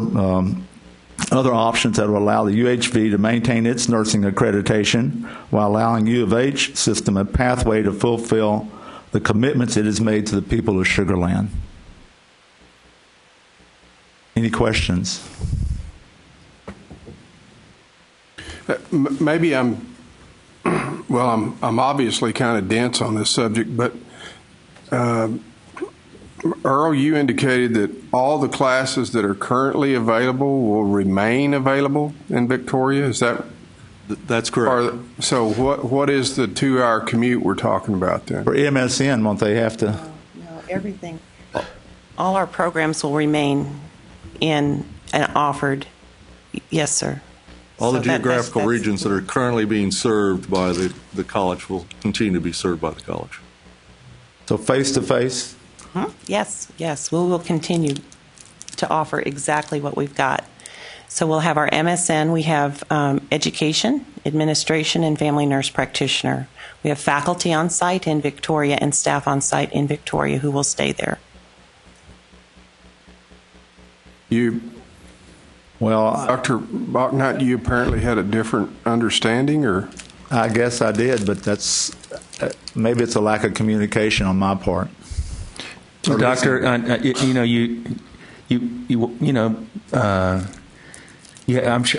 other options that will allow the UHV to maintain its nursing accreditation while allowing U of H system a pathway to fulfill the commitments it has made to the people of Sugar Land. Any questions? Maybe I'm obviously kind of dense on this subject, but Earl, you indicated that all the classes that are currently available will remain available in Victoria. Is that? That's correct. So what is the 2-hour commute we're talking about then? For MSN, won't they have to? No, everything. All our programs will remain in and offered. Yes, sir. All the So geographical that's regions that are currently being served by the college will continue to be served by the college. So face-to-face? Yes, yes. We will continue to offer exactly what we've got. So we'll have our MSN. We have education, administration, and family nurse practitioner. We have faculty on site in Victoria and staff on site in Victoria who will stay there. Dr. Bachknight, you apparently had a different understanding, or? I guess I did, but that's maybe it's a lack of communication on my part. So, Doctor, I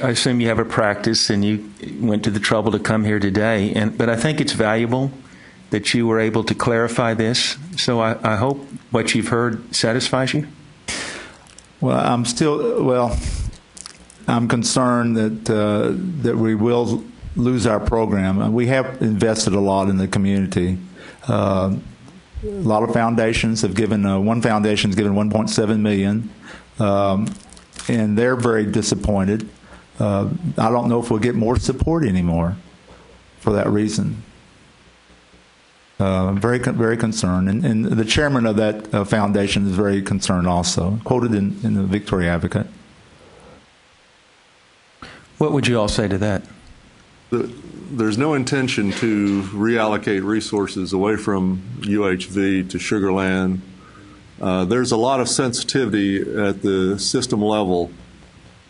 assume you have a practice, and you went to the trouble to come here today. But I think it's valuable that you were able to clarify this. So I hope what you've heard satisfies you. Well, I'm concerned that we will lose our program. We have invested a lot in the community. A lot of foundations have given. One foundation's given $1.7 million, and they're very disappointed. I don't know if we'll get more support anymore for that reason. Very concerned, and the chairman of that foundation is very concerned also. Quoted in the Victoria Advocate. What would you all say to that? There's no intention to reallocate resources away from UHV to Sugar Land. There's a lot of sensitivity at the system level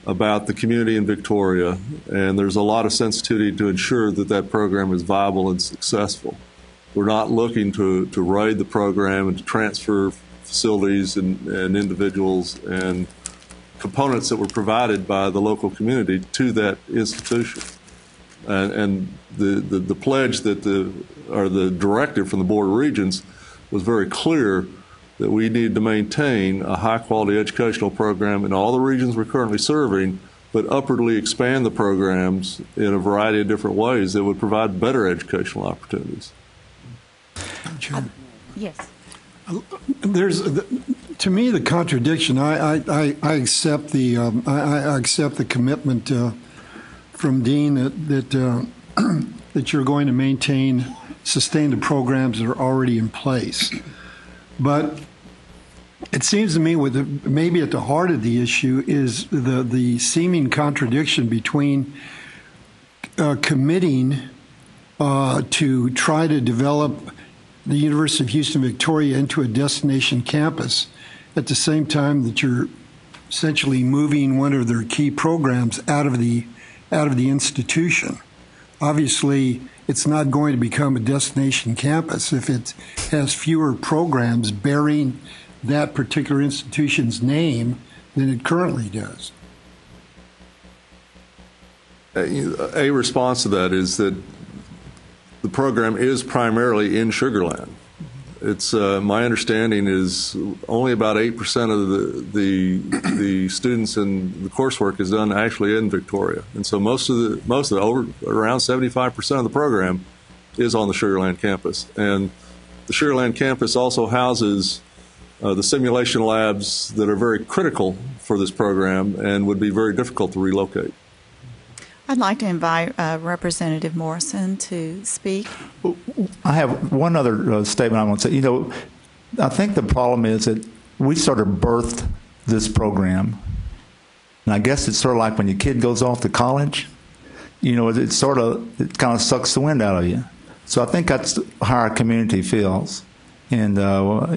about the community in Victoria, and there's a lot of sensitivity to ensure that that program is viable and successful. We're not looking to raid the program and to transfer facilities and individuals and components that were provided by the local community to that institution. And the pledge or the directive from the Board of Regents was very clear that we need to maintain a high-quality educational program in all the regions we're currently serving, but upwardly expand the programs in a variety of different ways that would provide better educational opportunities. Yes. To me, the contradiction. I accept the I accept the commitment from Dean that you're going to sustain the programs that are already in place. But it seems to me, maybe at the heart of the issue is the seeming contradiction between committing to try to develop the University of Houston Victoria into a destination campus at the same time that you're essentially moving one of their key programs out of the institution. Obviously, it's not going to become a destination campus if it has fewer programs bearing that particular institution's name than it currently does. A response to that is that the program is primarily in Sugar Land. It's my understanding is only about 8% of the students and the coursework is done actually in Victoria, and so most of the around 75% of the program is on the Sugar Land campus. And the Sugar Land campus also houses the simulation labs that are very critical for this program and would be very difficult to relocate. I'd like to invite Representative Morrison to speak. I have one other statement I want to say. I think the problem is that we sort of birthed this program. And I guess it's sort of like when your kid goes off to college, it kind of sucks the wind out of you. So I think that's how our community feels. And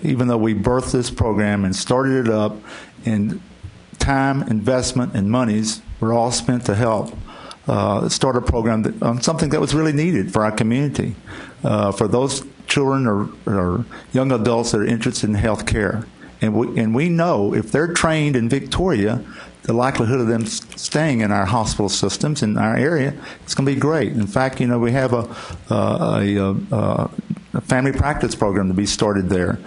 even though we birthed this program and started it up and time, investment, and monies were all spent to help start a program on something that was really needed for our community, for those children or young adults that are interested in health care. And we know if they're trained in Victoria, the likelihood of them staying in our hospital systems in our area is going to be great. In fact, we have a family practice program to be started there.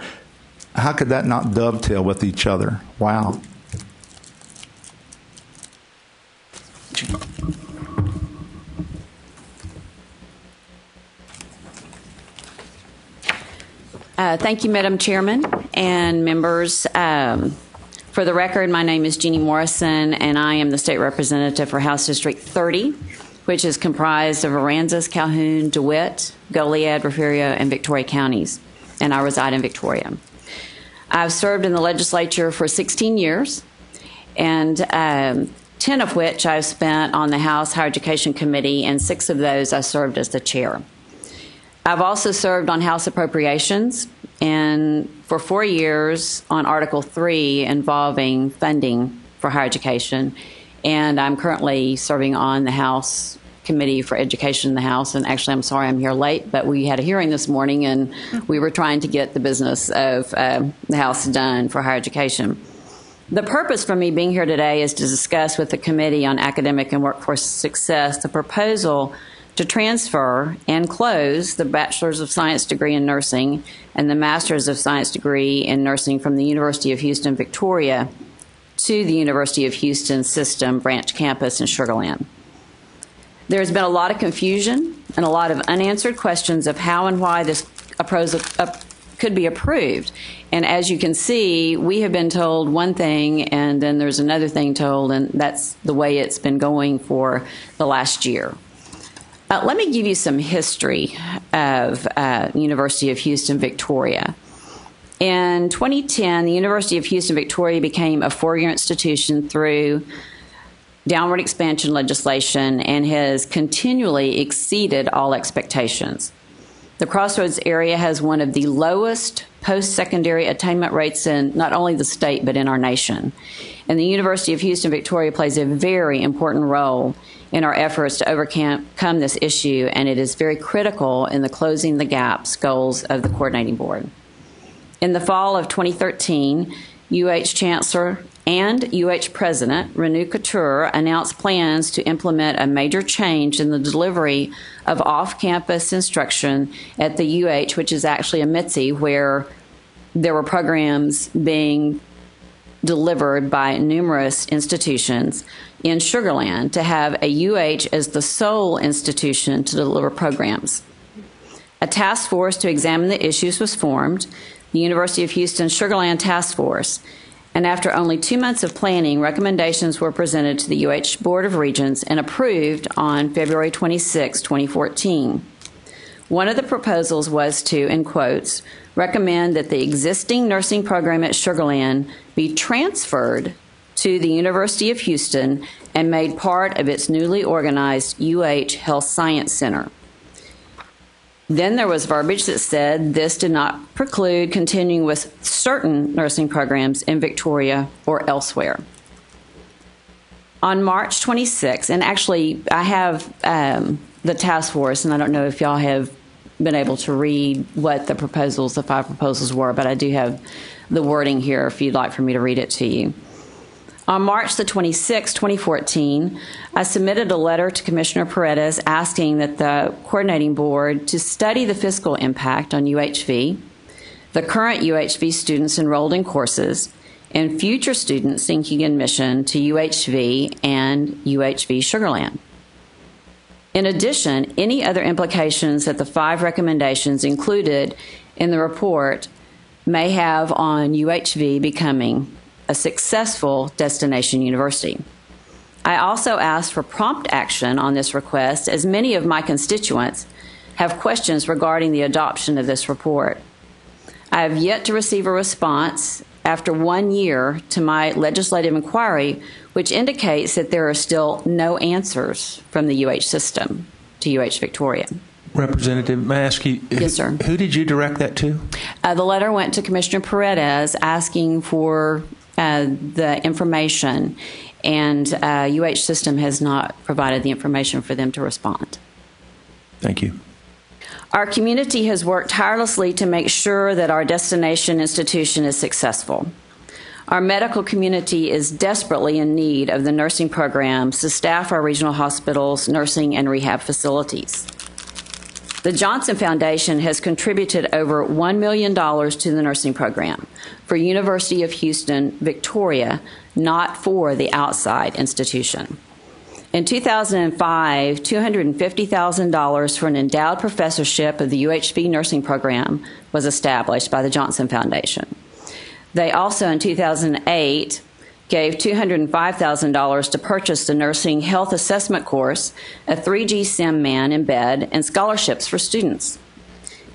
How could that not dovetail with each other? Wow. Thank you, Madam Chairman and members. For the record, my name is Jeannie Morrison, and I am the state representative for House District 30, which is comprised of Aransas, Calhoun, DeWitt, Goliad, Refugio, and Victoria counties, and I reside in Victoria. I've served in the legislature for 16 years, and 10 of which I've spent on the House Higher Education Committee, and 6 of those I served as the chair. I've also served on House Appropriations, and for 4 years on Article 3 involving funding for higher education, and I'm currently serving on the House Committee for Education in the House. And actually, I'm sorry I'm here late, but we had a hearing this morning, and we were trying to get the business of the House done for higher education. The purpose for me being here today is to discuss with the Committee on Academic and Workforce Success the proposal to transfer and close the Bachelor's of Science degree in nursing and the Master's of Science degree in nursing from the University of Houston, Victoria, to the University of Houston System Branch Campus in Sugar Land. There's been a lot of confusion and a lot of unanswered questions of how and why this proposal could be approved. And as you can see, we have been told one thing, and then there's another thing told, and that's the way it's been going for the last year. Let me give you some history of University of Houston, Victoria. In 2010, the University of Houston, Victoria became a four-year institution through downward expansion legislation and has continually exceeded all expectations. The Crossroads area has one of the lowest post-secondary attainment rates in not only the state but in our nation. And the University of Houston, Victoria plays a very important role in our efforts to overcome this issue, and it is very critical in the closing the gaps goals of the coordinating board. In the fall of 2013, UH Chancellor and UH President Renu Couture announced plans to implement a major change in the delivery of off-campus instruction at the UH, which is actually a MITSI, where there were programs being delivered by numerous institutions in Sugar Land, to have a UH as the sole institution to deliver programs. A task force to examine the issues was formed, the University of Houston Sugar Land Task Force, and after only 2 months of planning, recommendations were presented to the UH Board of Regents and approved on February 26, 2014. One of the proposals was to, in quotes, recommend that the existing nursing program at Sugar Land be transferred to the University of Houston and made part of its newly organized UH Health Science Center. Then there was verbiage that said this did not preclude continuing with certain nursing programs in Victoria or elsewhere. On March 26, and actually I have the task force, and I don't know if y'all have been able to read what the proposals, the 5 proposals were, but I do have the wording here if you'd like for me to read it to you. On March the 26th, 2014, I submitted a letter to Commissioner Paredes asking that the coordinating board to study the fiscal impact on UHV, the current UHV students enrolled in courses, and future students seeking admission to UHV and UHV Sugar Land. In addition, any other implications that the 5 recommendations included in the report may have on UHV becoming a successful destination university. I also asked for prompt action on this request, as many of my constituents have questions regarding the adoption of this report. I have yet to receive a response after 1 year to my legislative inquiry, which indicates that there are still no answers from the UH system to UH Victoria. Representative, may I ask you, yes, sir. Who did you direct that to? The letter went to Commissioner Paredes asking for the information, and UH system has not provided the information for them to respond. Thank you. Our community has worked tirelessly to make sure that our destination institution is successful. Our medical community is desperately in need of the nursing programs to staff our regional hospitals, nursing, and rehab facilities. The Johnson Foundation has contributed over $1 million to the nursing program for University of Houston, Victoria, not for the outside institution. In 2005, $250,000 for an endowed professorship of the UHV nursing program was established by the Johnson Foundation. They also, in 2008, gave $205,000 to purchase the nursing health assessment course, a 3G SIM man in bed, and scholarships for students.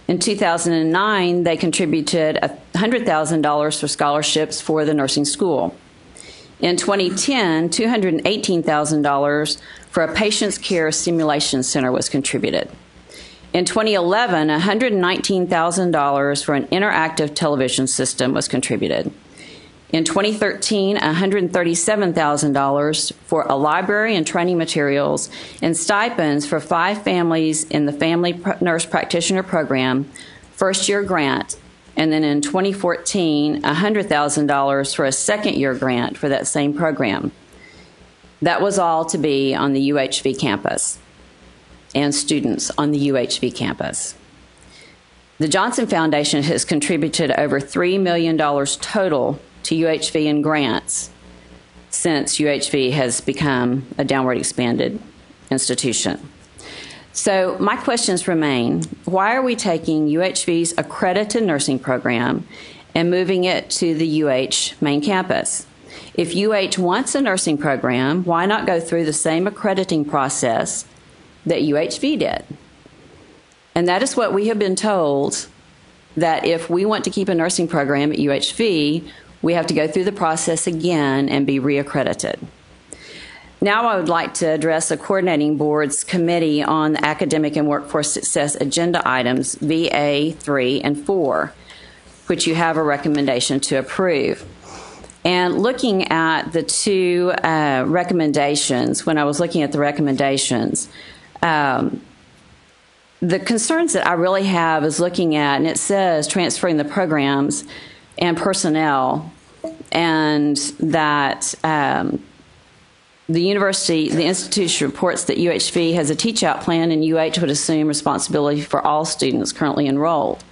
In 2009, they contributed $100,000 for scholarships for the nursing school. In 2010, $218,000 for a patient's care simulation center was contributed. In 2011, $119,000 for an interactive television system was contributed. In 2013, $137,000 for a library and training materials and stipends for 5 families in the Family Nurse Practitioner Program, first-year grant, and then in 2014, $100,000 for a second-year grant for that same program. That was all to be on the UHV campus and students on the UHV campus. The Johnson Foundation has contributed over $3 million total to UHV in grants since UHV has become a downward expanded institution. So my questions remain, why are we taking UHV's accredited nursing program and moving it to the UH main campus? If UH wants a nursing program, why not go through the same accrediting process that UHV did? And that is what we have been told, that if we want to keep a nursing program at UHV, we have to go through the process again and be reaccredited. Now I would like to address the Coordinating Board's Committee on the Academic and Workforce Success agenda items VA 3 and 4, which you have a recommendation to approve. And looking at the two recommendations, when I was looking at the recommendations, the concerns that I really have is looking at, and it says transferring the programs and personnel, and that the institution reports that UHV has a teach-out plan and UH would assume responsibility for all students currently enrolled.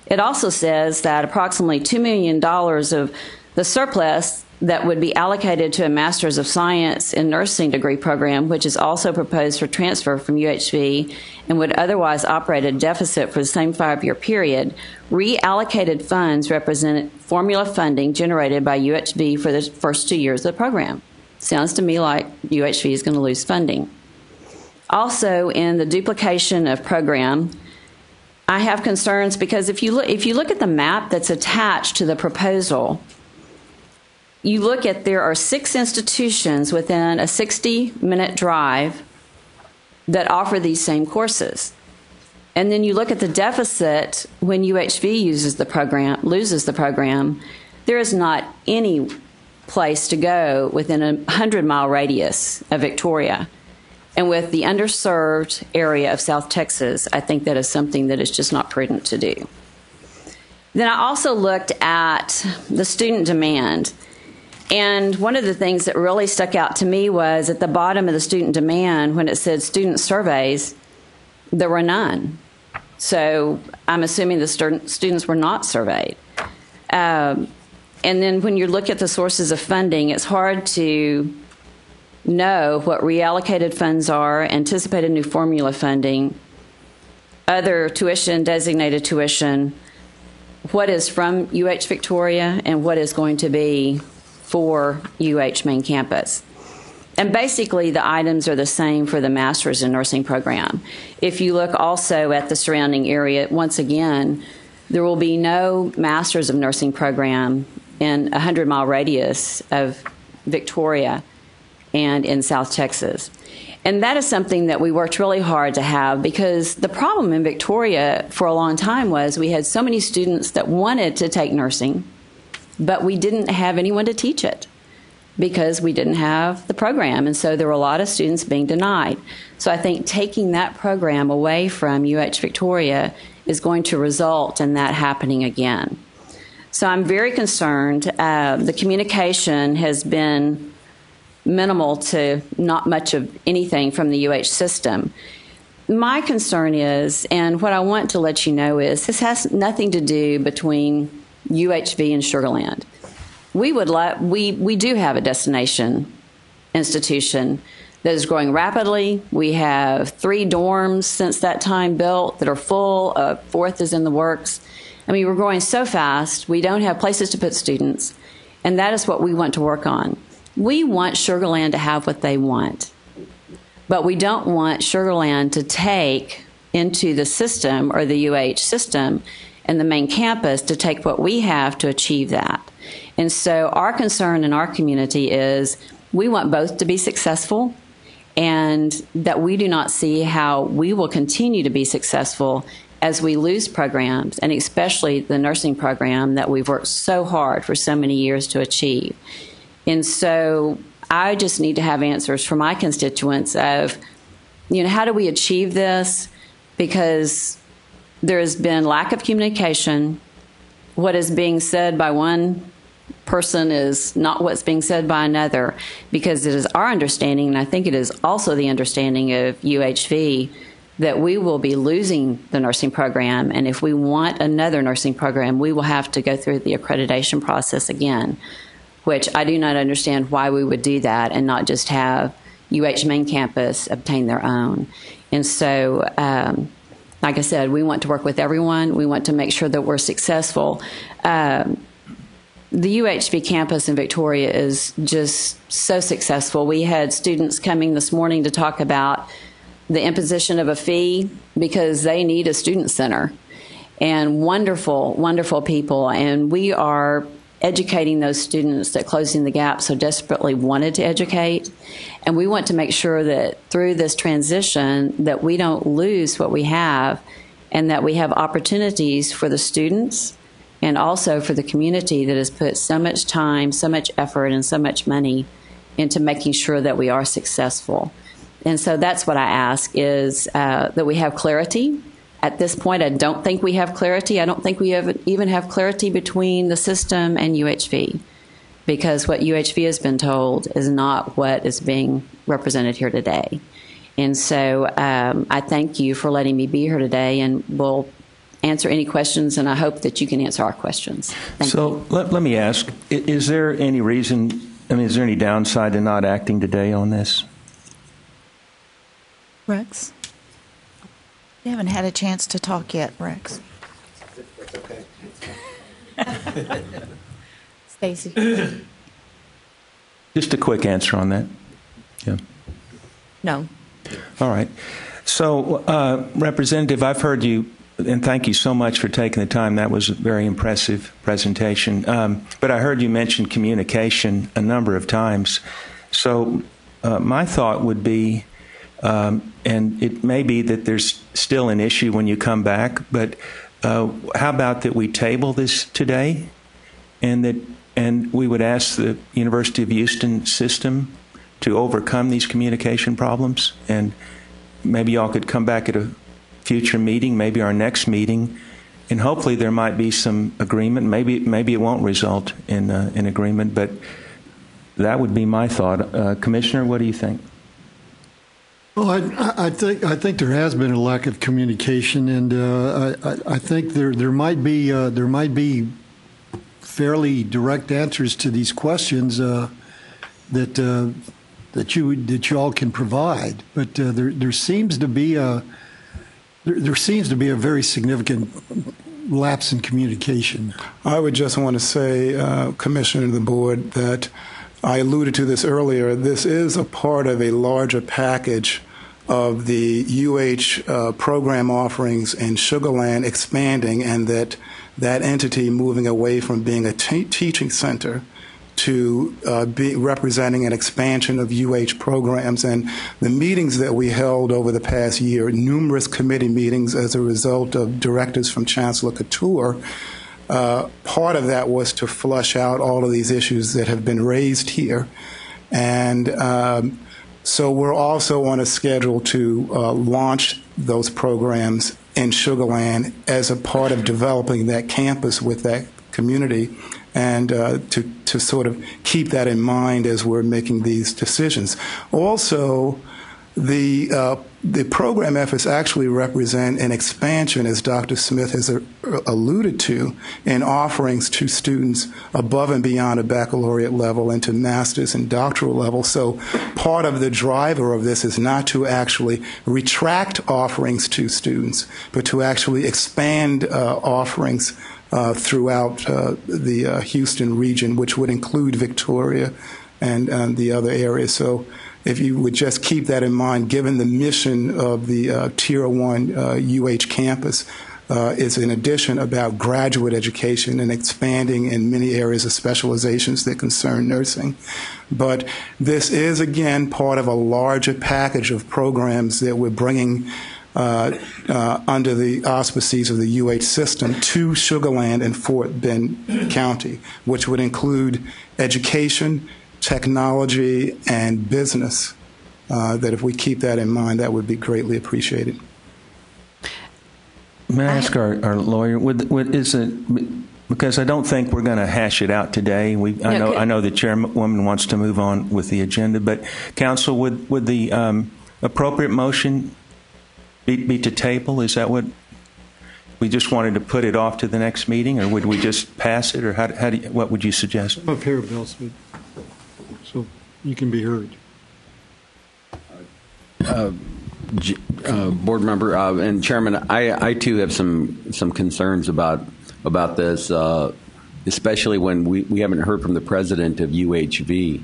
It also says that approximately $2 million of the surplus that would be allocated to a Master's of Science in Nursing degree program, which is also proposed for transfer from UHV and would otherwise operate at a deficit for the same 5-year period, reallocated funds represent formula funding generated by UHV for the first 2 years of the program. Sounds to me like UHV is going to lose funding. Also, in the duplication of program, I have concerns because if you look at the map that's attached to the proposal, you look at there are 6 institutions within a 60-minute drive that offer these same courses. And then you look at the deficit when UHV loses the program, there is not any place to go within a 100-mile radius of Victoria. And with the underserved area of South Texas, I think that is something that is just not prudent to do. Then I also looked at the student demand. And one of the things that really stuck out to me was at the bottom of the student demand, when it said student surveys, there were none. So I'm assuming the students were not surveyed. And then when you look at the sources of funding, it's hard to know what reallocated funds are, anticipated new formula funding, other tuition, designated tuition, what is from UH Victoria, and what is going to be for UH main campus. And basically the items are the same for the Master's in Nursing program. If you look also at the surrounding area, once again, there will be no Master's of Nursing program in a 100-mile radius of Victoria and in South Texas. And that is something that we worked really hard to have, because the problem in Victoria for a long time was we had so many students that wanted to take nursing but we didn't have anyone to teach it because we didn't have the program. And so there were a lot of students being denied. So I think taking that program away from UH Victoria is going to result in that happening again. So I'm very concerned. The communication has been minimal to not much of anything from the UH system. My concern is, and what I want to let you know is, this has nothing to do between UHV and Sugar Land. We do have a destination institution that is growing rapidly. We have 3 dorms since that time built that are full. A 4th is in the works. I mean, we're growing so fast. We don't have places to put students, and that is what we want to work on. We want Sugar Land to have what they want, but we don't want Sugar Land to take into the system or the UH system and the main campus to take what we have to achieve that. And so our concern in our community is we want both to be successful, and that we do not see how we will continue to be successful as we lose programs, and especially the nursing program that we've worked so hard for so many years to achieve. And so I just need to have answers from my constituents of, how do we achieve this? Because there has been lack of communication. What is being said by one person is not what's being said by another, because it is our understanding, and I think it is also the understanding of UHV, that we will be losing the nursing program, and if we want another nursing program, we will have to go through the accreditation process again, which I do not understand why we would do that and not just have UH main campus obtain their own. And so, like I said, we want to work with everyone. We want to make sure that we're successful. The UHV campus in Victoria is just so successful. We had students coming this morning to talk about the imposition of a fee because they need a student center, and wonderful, wonderful people. And we are educating those students that Closing the Gap so desperately wanted to educate. And we want to make sure that through this transition that we don't lose what we have, and that we have opportunities for the students and also for the community that has put so much time, so much effort, and so much money into making sure that we are successful. And so that's what I ask, is that we have clarity. At this point, I don't think we have clarity. I don't think we even have clarity between the system and UHV, because what UHV has been told is not what is being represented here today. And so I thank you for letting me be here today, and we'll answer any questions, and I hope that you can answer our questions. Thank you. Let me ask, is there any reason, is there any downside to not acting today on this? Rex? You haven't had a chance to talk yet, Rex. That's okay. Stacy? Just a quick answer on that. Yeah. No. All right. So, Representative, I've heard you, and thank you so much for taking the time. That was a very impressive presentation. But I heard you mention communication a number of times. So my thought would be, and it may be that there's still an issue when you come back, but how about that we table this today, and we would ask the University of Houston system to overcome these communication problems, and maybe y'all could come back at a future meeting, maybe our next meeting, and hopefully there might be some agreement. Maybe it won't result in an agreement, but that would be my thought. Commissioner, what do you think? Well, I think there has been a lack of communication, and I think there might be fairly direct answers to these questions that you all can provide. But there seems to be a very significant lapse in communication. I would just want to say, Commissioner, to the board, that I alluded to this earlier. This is a part of a larger package of the UH program offerings in Sugar Land expanding, and that entity moving away from being a teaching center to be representing an expansion of UH programs. And the meetings that we held over the past year, numerous committee meetings as a result of directives from Chancellor Couture, Part of that was to flush out all of these issues that have been raised here. And so we're also on a schedule to launch those programs in Sugar Land as a part of developing that campus with that community, and to sort of keep that in mind as we're making these decisions. Also, the program efforts actually represent an expansion, as Dr. Smith has alluded to, in offerings to students above and beyond a baccalaureate level and to master's and doctoral level. So part of the driver of this is not to actually retract offerings to students, but to actually expand offerings throughout the Houston region, which would include Victoria and the other areas. So if you would just keep that in mind, given the mission of the Tier 1 UH campus is in addition about graduate education and expanding in many areas of specializations that concern nursing. But this is, again, part of a larger package of programs that we're bringing under the auspices of the UH system to Sugar Land and Fort Bend County, which would include education, technology, and business. That if we keep that in mind, that would be greatly appreciated. May I ask our lawyer, is it, because I don't think we're going to hash it out today. I know the chairwoman wants to move on with the agenda, but counsel, would the appropriate motion be to table? Is that what we just wanted to put it off to the next meeting, or would we just pass it, or what would you suggest? I'm up here, Bill Smith, so you can be heard. Board member and Chairman, I too have some concerns about this, especially when we haven't heard from the president of UHV,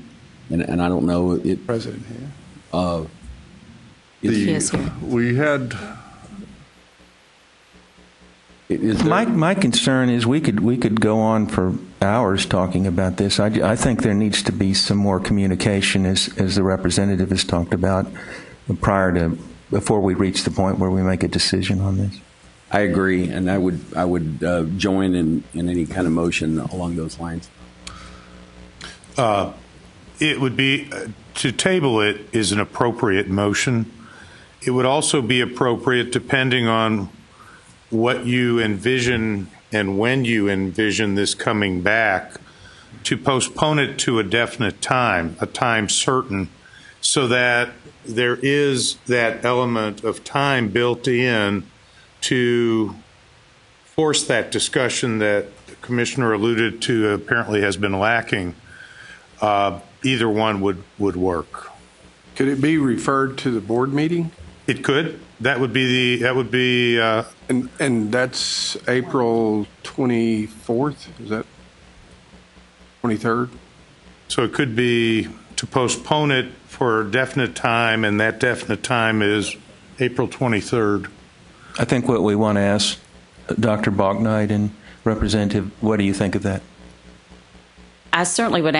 and I don't know it. President here. We had. My concern is we could go on for hours talking about this. I think there needs to be some more communication, as the representative has talked about, before we reach the point where we make a decision on this. I agree, and I would join in any kind of motion along those lines. It would be to table it is an appropriate motion. It would also be appropriate, depending on what you envision and when you envision this coming back, to postpone it to a definite time, a time certain, so that there is that element of time built in to force that discussion that the Commissioner alluded to apparently has been lacking. Either one would work. Could it be referred to the board meeting? It could. That would be and that's April 24th. Is that 23rd? So it could be to postpone it for a definite time, and that definite time is April 23rd. I think what we want to ask Dr. Bognight and Representative, what do you think of that? I certainly would.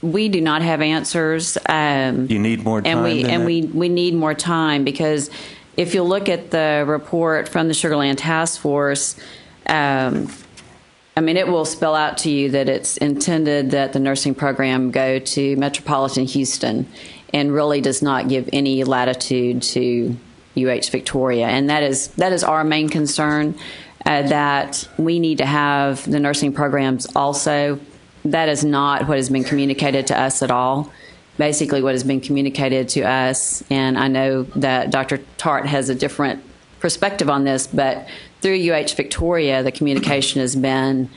We do not have answers. You need more time. We need more time, because if you look at the report from the Sugar Land Task Force, it will spell out to you that it's intended that the nursing program go to metropolitan Houston, and really does not give any latitude to UH Victoria, and that is our main concern. That we need to have the nursing programs also. That is not what has been communicated to us at all. Basically, what has been communicated to us, and I know that Dr. Tart has a different perspective on this, but through UH Victoria, the communication has been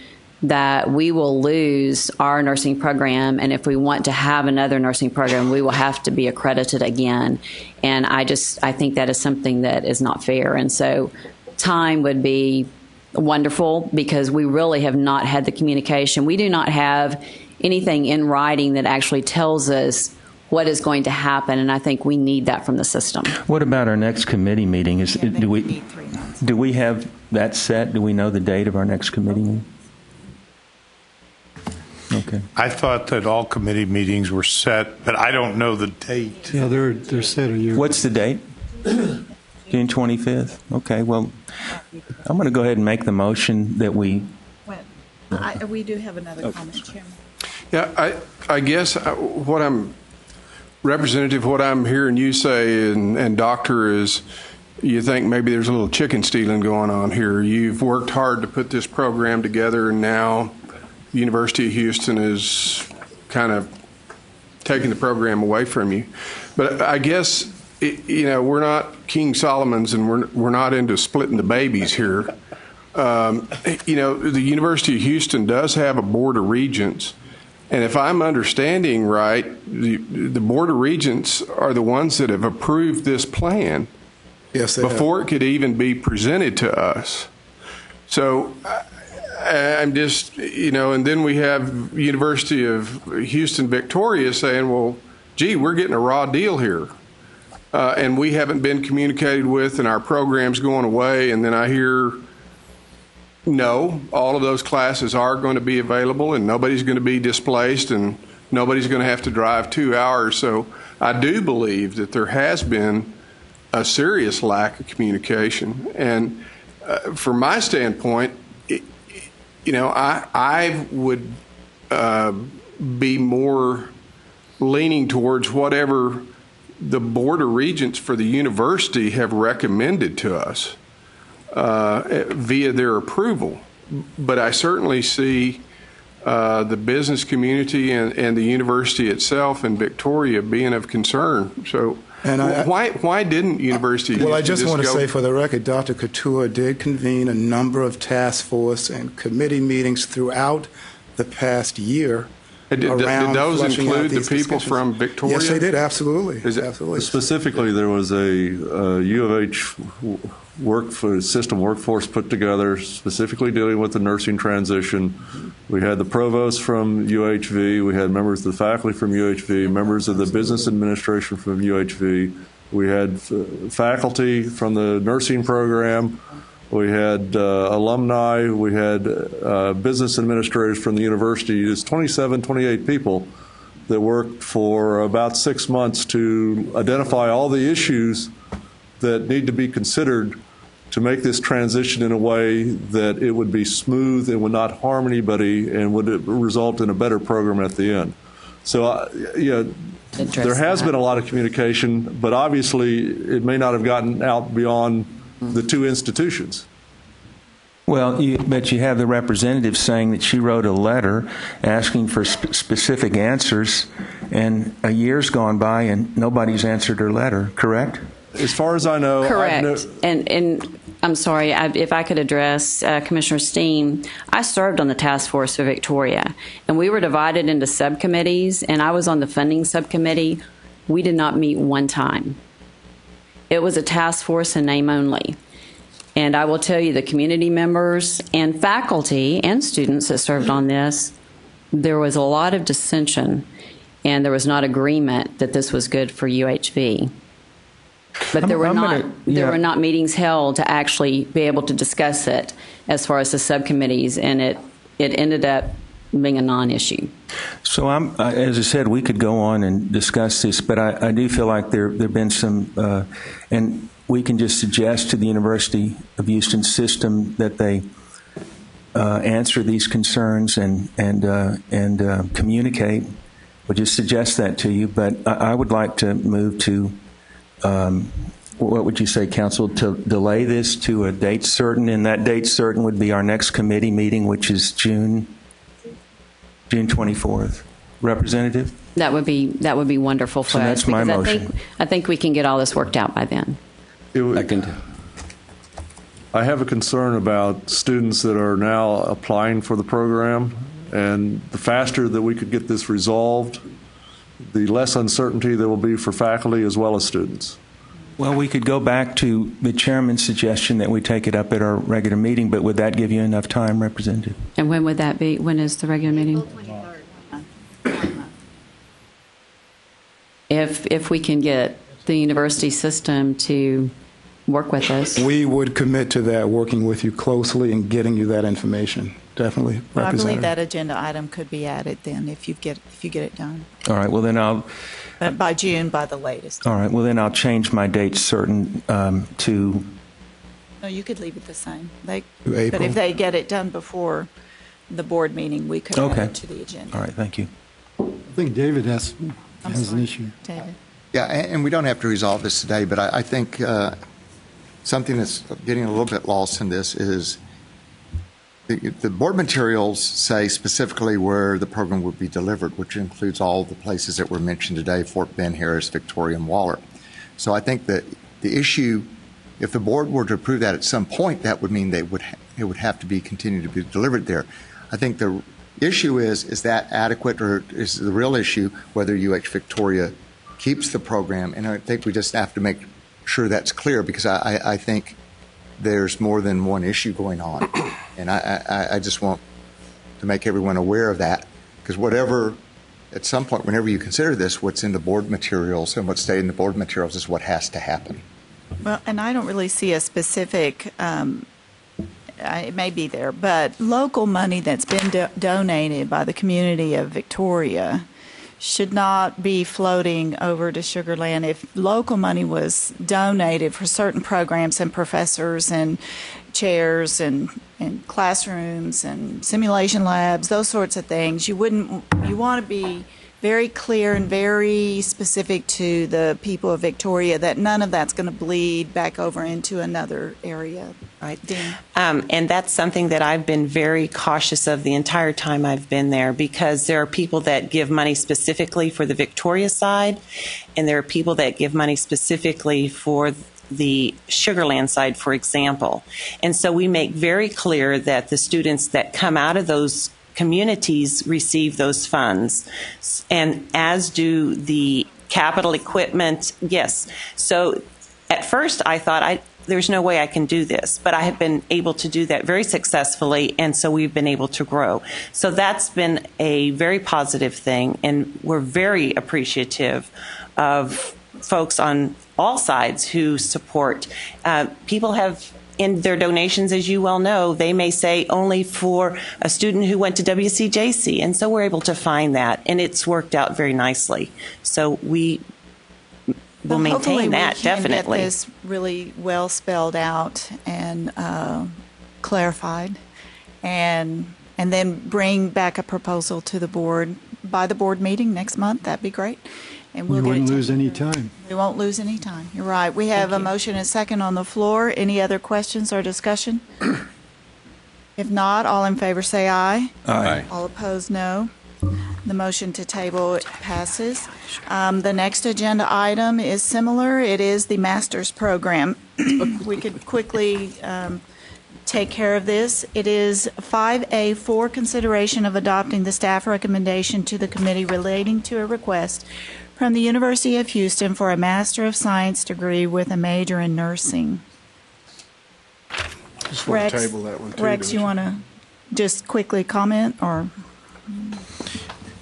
that we will lose our nursing program, and if we want to have another nursing program, we will have to be accredited again. And I think that is something that is not fair. And so time would be wonderful, because we really have not had the communication. We do not have anything in writing that actually tells us what is going to happen, and I think we need that from the system. What about our next committee meeting? Do we have that set? Do we know the date of our next committee meeting? Okay. I thought that all committee meetings were set, but I don't know the date. Yeah, they're set a year. What's the date? June 25th. Okay. Well, I'm going to go ahead and make the motion that we We do have another comment, Chairman. Yeah, I guess what I'm hearing you say, and Doctor, is you think maybe there's a little chicken stealing going on here. You've worked hard to put this program together, and now the University of Houston is kind of taking the program away from you. But I guess, we're not King Solomon's, and we're not into splitting the babies here. The University of Houston does have a Board of Regents. And if I'm understanding right, the Board of Regents are the ones that have approved this plan before it could even be presented to us. So I'm just, and then we have University of Houston Victoria saying, well, gee, we're getting a raw deal here. And we haven't been communicated with, and our program's going away. And then I hear, no, all of those classes are going to be available, and nobody's going to be displaced, and nobody's going to have to drive 2 hours. So I do believe that there has been a serious lack of communication. And from my standpoint, I would be more leaning towards whatever the Board of Regents for the university have recommended to us via their approval. But I certainly see the business community and the university itself in Victoria being of concern. So why didn't University of Houston I just want to go? say for the record, Dr. Couture did convene a number of task force and committee meetings throughout the past year. Did those include the people from Victoria? Yes, they did, absolutely. Absolutely. Specifically, there was a U of H system workforce put together specifically dealing with the nursing transition. We had the provost from UHV, we had members of the faculty from UHV, members of the business administration from UHV, we had faculty from the nursing program, we had alumni, we had business administrators from the university. There's 27, 28 people that worked for about 6 months to identify all the issues that need to be considered to make this transition in a way that it would be smooth and would not harm anybody and would result in a better program at the end. So, there has been a lot of communication, but obviously it may not have gotten out beyond the two institutions. Well, but you have the representative saying that she wrote a letter asking for specific answers, and a year's gone by and nobody's answered her letter, correct? As far as I know. Correct. And I'm sorry, if I could address Commissioner Steen, I served on the task force for Victoria, and we were divided into subcommittees, and I was on the funding subcommittee. We did not meet one time. It was a task force in name only. And I will tell you, the community members and faculty and students that served on this, there was a lot of dissension, and there was not agreement that this was good for UHV. But there were not meetings held to actually be able to discuss it as far as the subcommittees, and it ended up being a non-issue. So as I said, we could go on and discuss this, but I do feel like there have been some, and we can just suggest to the University of Houston system that they answer these concerns and communicate. We'll just suggest that to you, but I would like to move to, what would you say, Council, to delay this to a date certain, and that date certain would be our next committee meeting, which is June 24th. Representative? That would be wonderful for us. That's my motion. I think we can get all this worked out by then. I have a concern about students that are now applying for the program, and the faster that we could get this resolved, the less uncertainty there will be for faculty as well as students. Well, we could go back to the chairman's suggestion that we take it up at our regular meeting, but would that give you enough time, Representative? And when would that be? When is the regular meeting? If we can get the university system to work with us. We would commit to that, working with you closely and getting you that information. Definitely, well, I believe that agenda item could be added then if you get it done. All right. Well, then I'll. By June, by the latest. All right. Well, then I'll change my date certain to. No, you could leave it the same. But April. if they get it done before the board meeting, we could add Okay. it to the agenda. All right, thank you. I think David has an issue. David. Yeah, and we don't have to resolve this today, but I think something that's getting a little bit lost in this is the board materials say specifically where the program would be delivered, which includes all the places that were mentioned today, Fort Bend, Harris, Victoria, and Waller. So I think that the issue, if the board were to approve that at some point, that would mean it would have to be continued to be delivered there. I think the issue is that adequate, or is the real issue whether UH Victoria keeps the program? And I think we just have to make sure that's clear, because I think there's more than one issue going on. And I just want to make everyone aware of that, because at some point, whenever you consider this, what's in the board materials and what's stated in the board materials is what has to happen. Well, and I don't really see a specific, it may be there, but local money that's been donated by the community of Victoria should not be floating over to Sugar Land. If local money was donated for certain programs and professors and chairs and classrooms and simulation labs, those sorts of things, you want to be very clear and very specific to the people of Victoria that none of that's going to bleed back over into another area. Right. Dean? And that's something that I've been very cautious of the entire time I've been there, because there are people that give money specifically for the Victoria side, and there are people that give money specifically for the Sugar Land side, for example. And so we make very clear that the students that come out of those communities receive those funds, and as do the capital equipment. Yes. So at first I thought there's no way I can do this, but I have been able to do that very successfully, and so we've been able to grow. So that's been a very positive thing, and we're very appreciative of folks on all sides who support. People have, in their donations, as you well know, they may say only for a student who went to WCJC, and so we're able to find that, and it's worked out very nicely. So we will maintain that, definitely. Get this really well spelled out and clarified, and then bring back a proposal to the board by the board meeting next month. That'd be great. And we'll We wouldn't get it lose any time. We won't lose any time. You're right. We have a motion and a second on the floor. Any other questions or discussion? If not, all in favor say aye. Aye. All opposed, no. The motion to table passes. The next agenda item is similar. It is the master's program. We could quickly take care of this. It is 5A for consideration of adopting the staff recommendation to the committee relating to a request from the University of Houston for a Master of Science degree with a major in nursing. Just want to table that one too. Rex, you want to just quickly comment, or?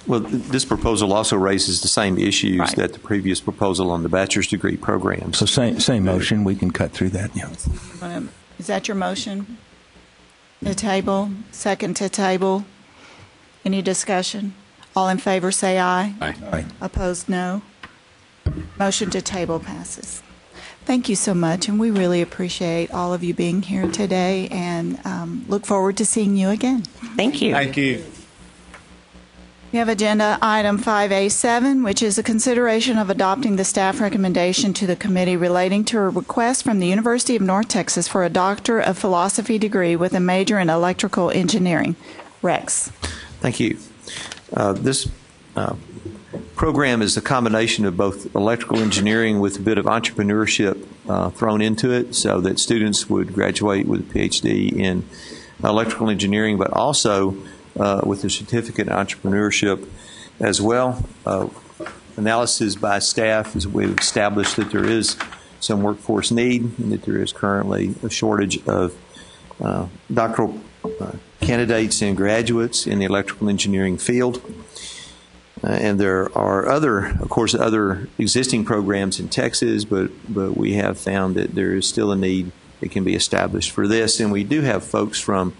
Well, this proposal also raises the same issues that the previous proposal on the bachelor's degree program. So same motion. We can cut through that. Yeah. Is that your motion? To table, second to table. Any discussion? All in favor say aye. Aye. Opposed, no. Motion to table passes. Thank you so much, and we really appreciate all of you being here today, and look forward to seeing you again. Thank you. Thank you. We have agenda item 5A7, which is a consideration of adopting the staff recommendation to the committee relating to a request from the University of North Texas for a Doctor of Philosophy degree with a major in electrical engineering. Rex. Thank you. This program is a combination of both electrical engineering with a bit of entrepreneurship thrown into it, so that students would graduate with a PhD in electrical engineering, but also with a certificate in entrepreneurship as well. Analysis by staff is we've established that there is some workforce need and that there is currently a shortage of doctoral candidates and graduates in the electrical engineering field. And there are other existing programs in Texas, but we have found that there is still a need that can be established for this. And we do have folks from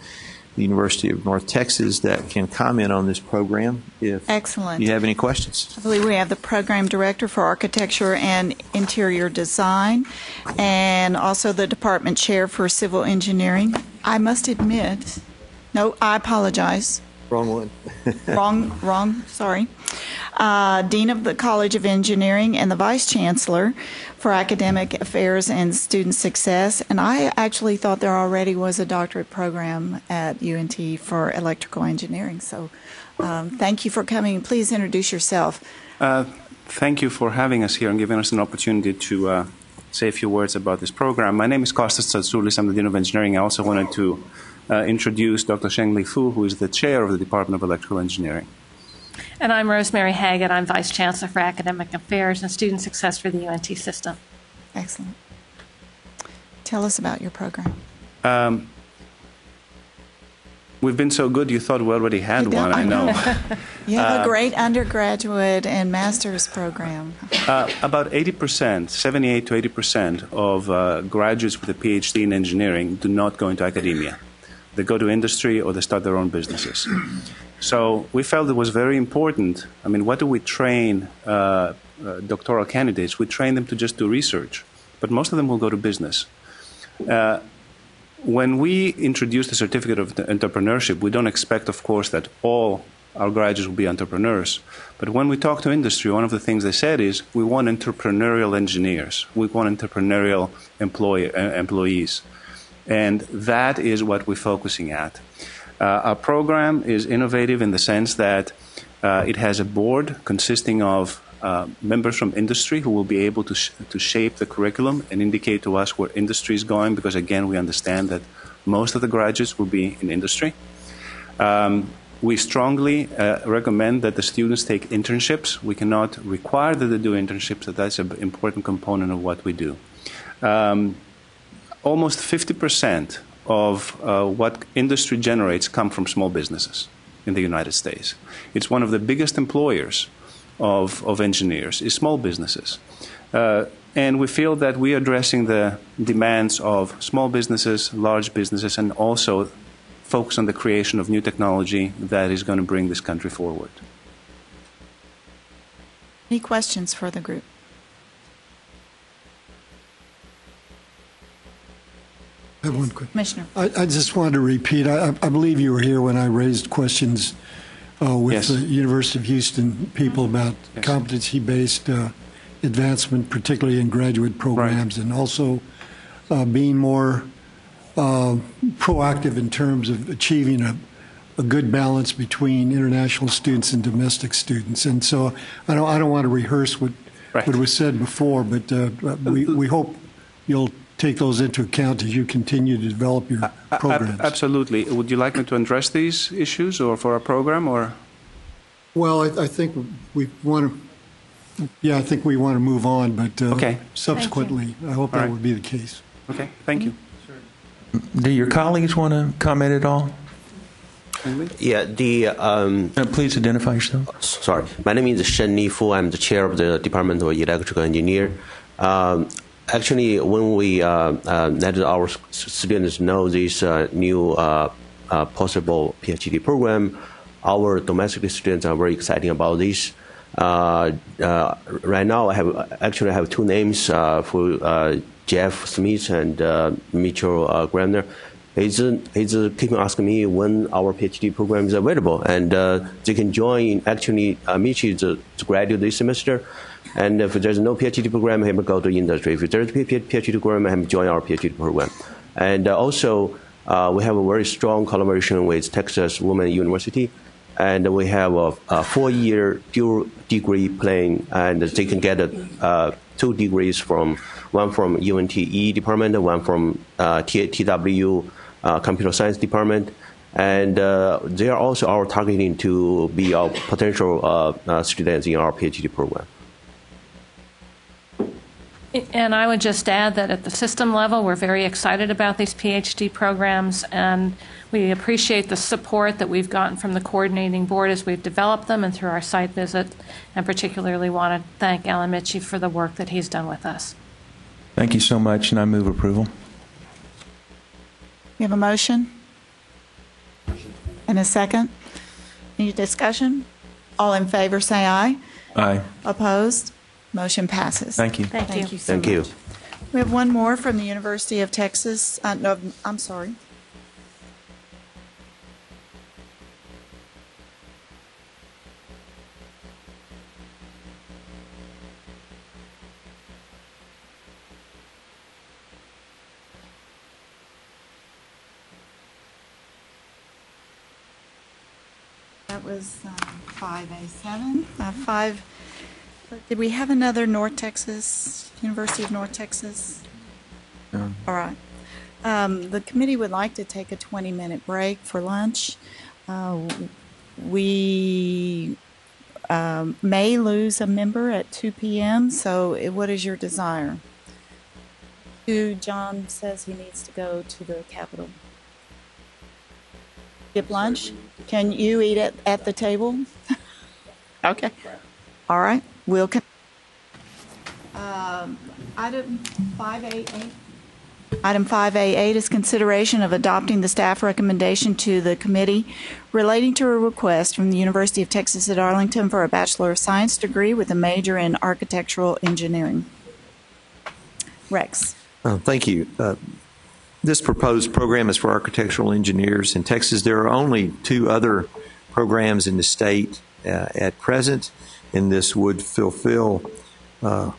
the University of North Texas that can comment on this program if Excellent. You have any questions. I believe we have the program director for architecture and interior design, and also the department chair for civil engineering. I must admit No, I apologize. Wrong one. Wrong, sorry. Dean of the College of Engineering and the Vice Chancellor for Academic Affairs and Student Success. And I actually thought there already was a doctorate program at UNT for electrical engineering. So thank you for coming. Please introduce yourself. Thank you for having us here and giving us an opportunity to say a few words about this program. My name is Kostas Tsatsoulis. I'm the Dean of Engineering. I also wanted to introduce Dr. Shengli Fu, who is the chair of the Department of Electrical Engineering. And I'm Rosemary Haggett. I'm Vice Chancellor for Academic Affairs and Student Success for the UNT system. Excellent. Tell us about your program. We've been so good, you thought we already had one, I know. You have a great undergraduate and master's program. About 80%, 78 to 80% of graduates with a PhD in engineering do not go into academia. They go to industry or they start their own businesses. So we felt it was very important. I mean, what do we train doctoral candidates? We train them to just do research, but most of them will go to business. When we introduce the certificate of entrepreneurship, we don't expect, of course, that all our graduates will be entrepreneurs. But when we talk to industry, one of the things they said is, we want entrepreneurial engineers. We want entrepreneurial employees. And that is what we're focusing at. Our program is innovative in the sense that it has a board consisting of members from industry who will be able to shape the curriculum and indicate to us where industry is going, because, again, we understand that most of the graduates will be in industry. We strongly recommend that the students take internships. We cannot require that they do internships, but that's an important component of what we do. Almost 50% of what industry generates come from small businesses in the United States. It's one of the biggest employers of engineers, is small businesses. And we feel that we are addressing the demands of small businesses, large businesses, and also focus on the creation of new technology that is going to bring this country forward. Any questions for the group? I have one question. Commissioner. I just wanted to repeat, I believe you were here when I raised questions with the University of Houston people about competency-based advancement, particularly in graduate programs, and also being more proactive in terms of achieving a good balance between international students and domestic students. And so I don't want to rehearse what was said before, but we hope you'll take those into account as you continue to develop your programs. Absolutely. Would you like me to address these issues or for our program, or? Well, I think we want to, I think we want to move on, but subsequently, I hope that would be the case. Okay, thank you. Do your colleagues want to comment at all? Yeah, please identify yourself. Sorry, my name is Shen Nifu. I'm the chair of the Department of Electrical Engineering. Actually, when we let our students know this new possible PhD program, our domestic students are very excited about this. Right now, I have two names for Jeff Smith and Mitchell Gramner. He's keeping asking me when our PhD program is available, and they can join. Actually, Mitch is to graduate this semester, and if there's no PhD program, he will go to industry. If there's a PhD program, he will join our PhD program. And also, we have a very strong collaboration with Texas Women's University, and we have a 4-year dual degree plan, and they can get 2 degrees one from UNTE department, and one from TW Computer Science department. And they are also our targeting to be our potential students in our PhD program. And I would just add that at the system level, we're very excited about these PhD programs, and we appreciate the support that we've gotten from the coordinating board as we've developed them and through our site visit, and particularly want to thank Alan Mitchie for the work that he's done with us. Thank you so much, and I move approval. We have a motion and a second. Any discussion? All in favor say aye. Aye. Opposed? Motion passes. Thank you. Thank you so Thank much. you. We have one more from the University of Texas. No, I'm sorry. That was 5A7. 5. Did we have another North Texas, University of North Texas? No. All right. The committee would like to take a 20-minute break for lunch. We may lose a member at 2 p.m., so what is your desire? John says he needs to go to the Capitol. Skip lunch? Can you eat at the table? Okay. All right. We'll item 5A8. Item 5A8 is consideration of adopting the staff recommendation to the committee relating to a request from the University of Texas at Arlington for a Bachelor of Science degree with a major in architectural engineering. Rex. Thank you. This proposed program is for architectural engineers in Texas. There are only 2 other programs in the state at present, and this would fulfill a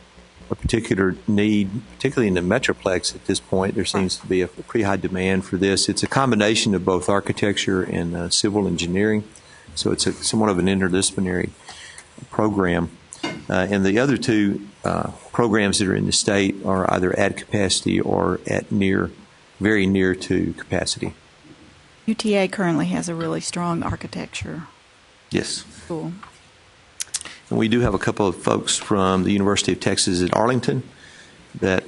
particular need, particularly in the Metroplex at this point. There seems to be a pretty high demand for this. It's a combination of both architecture and civil engineering, so it's somewhat of an interdisciplinary program. And the other 2 programs that are in the state are either at capacity or at very near to capacity. UTA currently has a really strong architecture Yes. school. And we do have a couple of folks from the University of Texas at Arlington that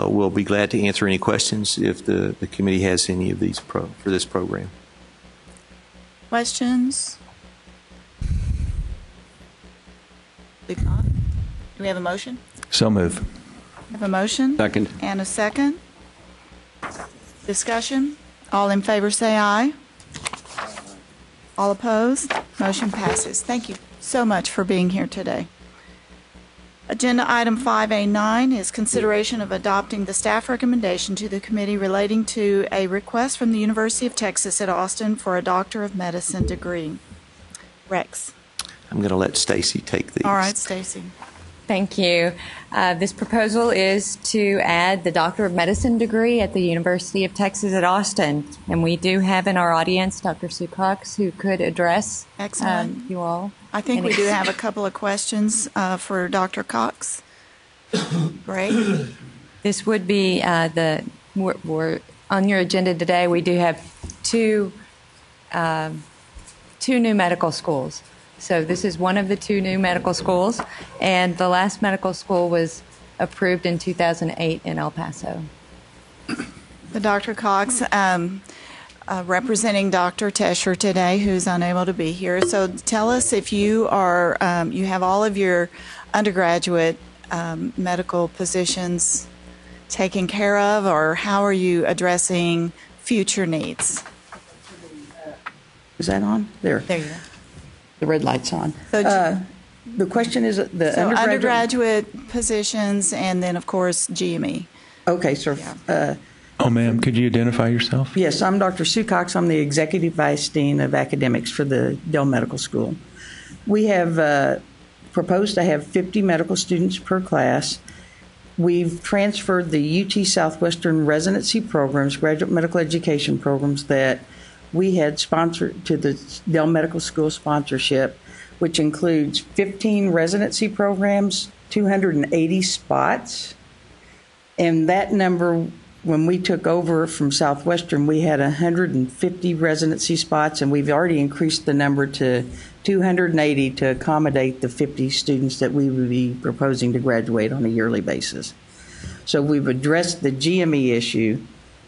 will be glad to answer any questions if the committee has any of these for this program. Questions? If not, do we have a motion? So move. We have a motion? Second. And a second. Discussion? All in favor say aye. All opposed? Motion passes. Thank you so much for being here today. Agenda item 5A9 is consideration of adopting the staff recommendation to the committee relating to a request from the University of Texas at Austin for a Doctor of Medicine degree. Rex. I'm going to let Stacy take these. All right, Stacy. Thank you. This proposal is to add the Doctor of Medicine degree at the University of Texas at Austin. And we do have in our audience Dr. Sue Cox, who could address you all. I think we do have a couple of questions for Dr. Cox. Great. This would be we're on your agenda today. We do have two new medical schools. So this is one of the 2 new medical schools, and the last medical school was approved in 2008 in El Paso. Dr. Cox, representing Dr. Tesher today, who's unable to be here. So tell us if you are, you have all of your undergraduate medical positions taken care of, or how are you addressing future needs? Is that on? There. There you go. The red light's on. So, the question is the undergraduate positions, and then, of course, GME. Okay, sir. Yeah. Ma'am, could you identify yourself? Yes, I'm Dr. Sue Cox. I'm the Executive Vice Dean of Academics for the Dell Medical School. We have proposed to have 50 medical students per class. We've transferred the UT Southwestern residency programs, graduate medical education programs that we had sponsored to the Dell Medical School sponsorship, which includes 15 residency programs, 280 spots. And that number, when we took over from Southwestern, we had 150 residency spots, and we've already increased the number to 280 to accommodate the 50 students that we would be proposing to graduate on a yearly basis. So we've addressed the GME issue.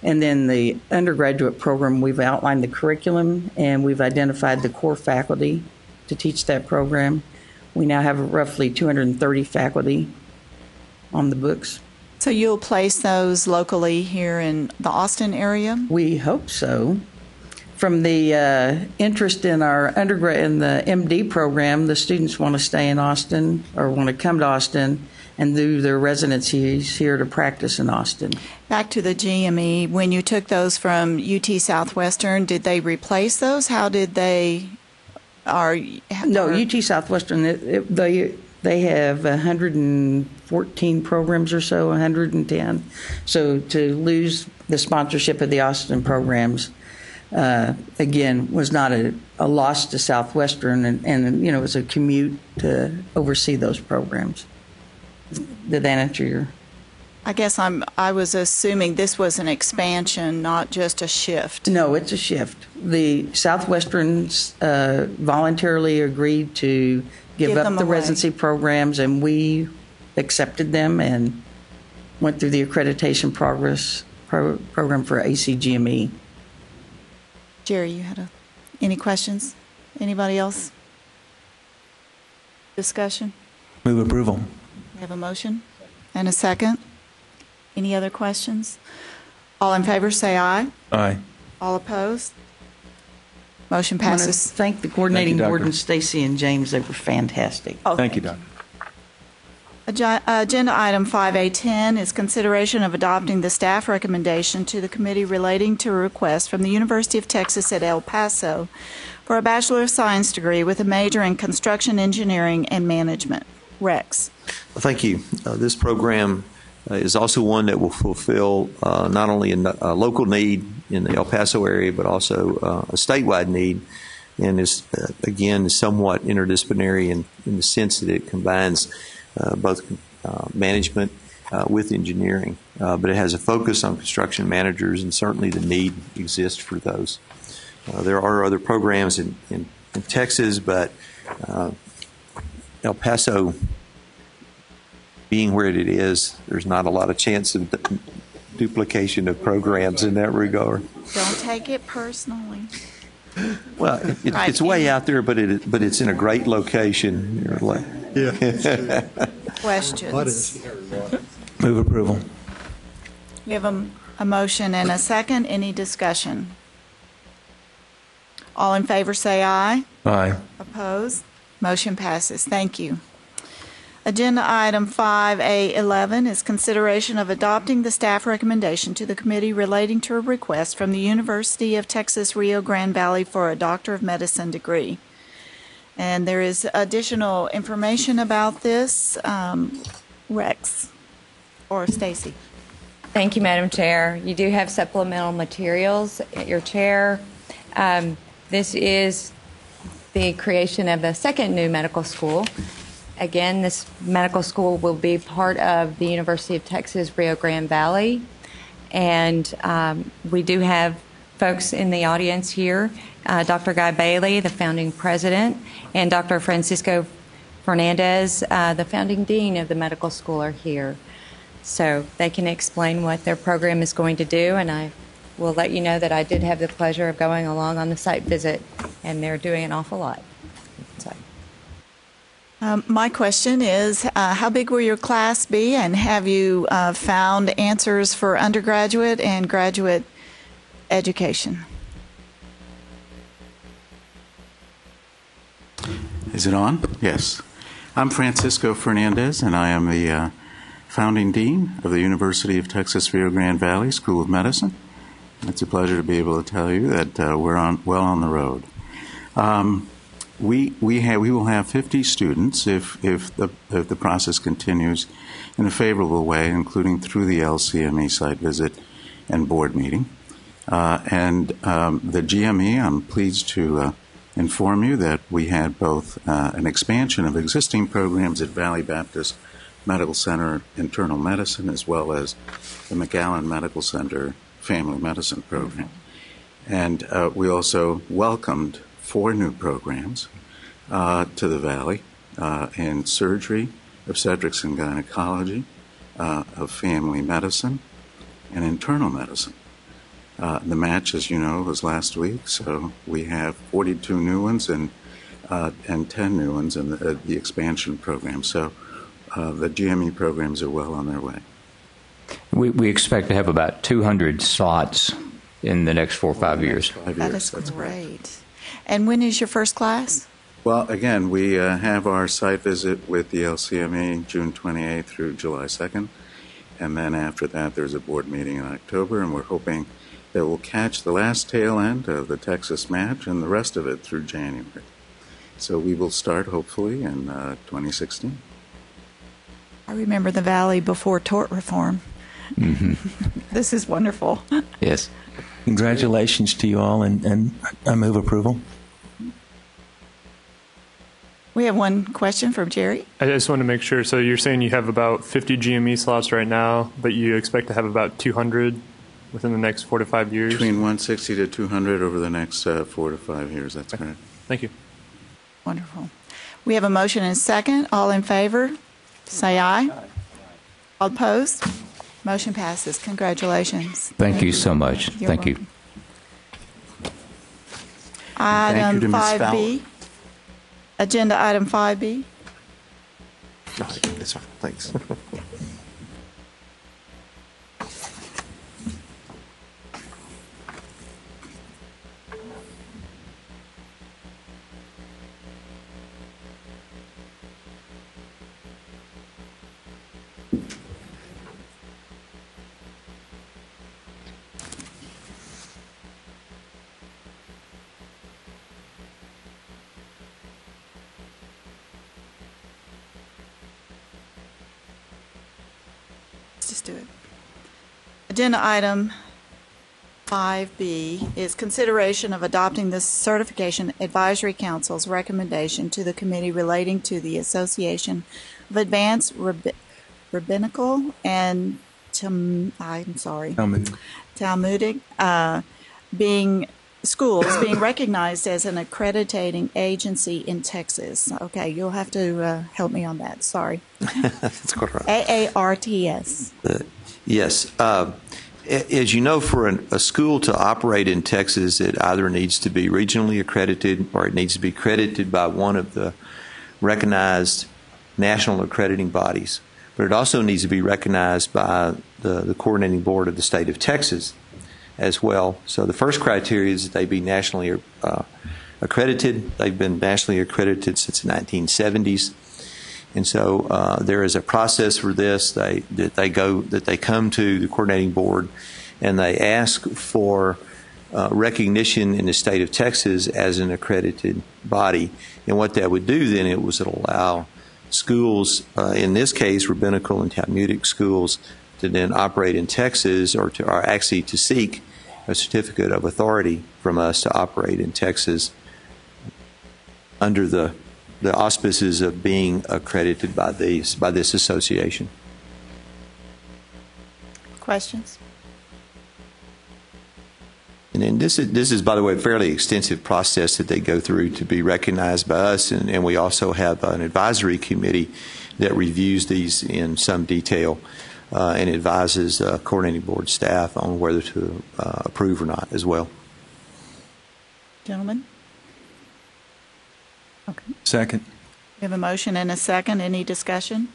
And then the undergraduate program, we've outlined the curriculum and we've identified the core faculty to teach that program. We now have roughly 230 faculty on the books. So you'll place those locally here in the Austin area? We hope so. From the interest in our undergrad in the MD program, the students want to stay in Austin or want to come to Austin and do their residencies here to practice in Austin. Back to the GME, when you took those from UT Southwestern, did they replace those? How did they? No, UT Southwestern, they have 114 programs or so, 110. So to lose the sponsorship of the Austin programs, again, was not a loss to Southwestern, and it was a commute to oversee those programs. Did that answer your? I guess I was assuming this was an expansion, not just a shift. No, it's a shift. The Southwesterns voluntarily agreed to give up the residency programs, and we accepted them and went through the accreditation program for ACGME. Jerry, you had any questions? Anybody else? Discussion? Move approval. We have a motion and a second. Any other questions? All in favor say aye. Aye. All opposed? Motion passes. I want to thank the coordinating board and Stacy and James. They were fantastic. Oh, thank you, Doctor. Agenda item 5A10 is consideration of adopting the staff recommendation to the committee relating to a request from the University of Texas at El Paso for a Bachelor of Science degree with a major in construction engineering and management. Rex. Thank you. This program is also one that will fulfill not only a local need in the El Paso area, but also a statewide need, and is, again, somewhat interdisciplinary in the sense that it combines both management with engineering, but it has a focus on construction managers, and certainly the need exists for those. There are other programs in Texas, but El Paso being where it is, there's not a lot of chance of duplication of programs in that regard. Don't take it personally. Well, it's way out there, but it's in a great location. Yeah. Questions? Move approval. We have a motion and a second. Any discussion? All in favor say aye. Aye. Opposed? Motion passes. Thank you. Agenda item 5A11 is consideration of adopting the staff recommendation to the committee relating to a request from the University of Texas Rio Grande Valley for a Doctor of Medicine degree. And there is additional information about this. Rex or Stacy. Thank you, Madam Chair. You do have supplemental materials at your chair. This is the creation of a second new medical school. Again, this medical school will be part of the University of Texas Rio Grande Valley. And we do have folks in the audience here, Dr. Guy Bailey, the founding president, and Dr. Francisco Fernandez, the founding dean of the medical school, are here. So they can explain what their program is going to do, and I will let you know that I did have the pleasure of going along on the site visit, and they're doing an awful lot. So. My question is, how big will your class be, and have you found answers for undergraduate and graduate education? Is it on? Yes. I'm Francisco Fernandez, and I am the founding dean of the University of Texas Rio Grande Valley School of Medicine. It's a pleasure to be able to tell you that we're well on the road. We will have 50 students if the process continues in a favorable way, including through the LCME site visit and board meeting. The GME, I'm pleased to inform you that we had both an expansion of existing programs at Valley Baptist Medical Center Internal Medicine, as well as the McAllen Medical Center Family Medicine program. And we also welcomed 4 new programs to the Valley in surgery, obstetrics and gynecology, of family medicine, and internal medicine. The match, as you know, was last week, so we have 42 new ones and 10 new ones in the expansion program. So the GME programs are well on their way. We expect to have about 200 slots in the next 4 or 5 years. That is great. And when is your first class? Well, again, we have our site visit with the LCME June 28th through July 2nd. And then after that, there's a board meeting in October, and we're hoping that we'll catch the last tail end of the Texas match and the rest of it through January. So we will start, hopefully, in 2016. I remember the Valley before tort reform. Mm-hmm. This is wonderful. Yes. Congratulations to you all, and I move approval. We have one question from Jerry. I just want to make sure. So you're saying you have about 50 GME slots right now, but you expect to have about 200 within the next 4 to 5 years? Between 160 to 200 over the next 4 to 5 years. That's correct. Thank you. Wonderful. We have a motion and a second. All in favor, say aye. All opposed? Motion passes. Congratulations. Thank you so much. Thank you. Item Thank you to Ms. 5B. Agenda item 5B. No, that's fine. Thanks. Just do it. Agenda item 5B is consideration of adopting the Certification Advisory Council's recommendation to the committee relating to the Association of Advanced Rabbinical and Talmudic schools being recognized as an accrediting agency in Texas. Okay, you'll have to help me on that. Sorry. That's quite right. AARTS. Yes. As you know, for a school to operate in Texas, it either needs to be regionally accredited or it needs to be accredited by one of the recognized national accrediting bodies. But it also needs to be recognized by the coordinating board of the state of Texas as well. So the first criteria is that they be nationally accredited. They've been nationally accredited since the 1970s. And so there is a process for this. They come to the coordinating board and they ask for recognition in the state of Texas as an accredited body. And what that would do then, it was allow schools, in this case rabbinical and Talmudic schools, to then operate in Texas or actually to seek a certificate of authority from us to operate in Texas under the auspices of being accredited by this association. Questions? And then this is, by the way, a fairly extensive process that they go through to be recognized by us, and we also have an advisory committee that reviews these in some detail and advises coordinating board staff on whether to approve or not as well. Gentlemen? Okay. Second. We have a motion and a second. Any discussion?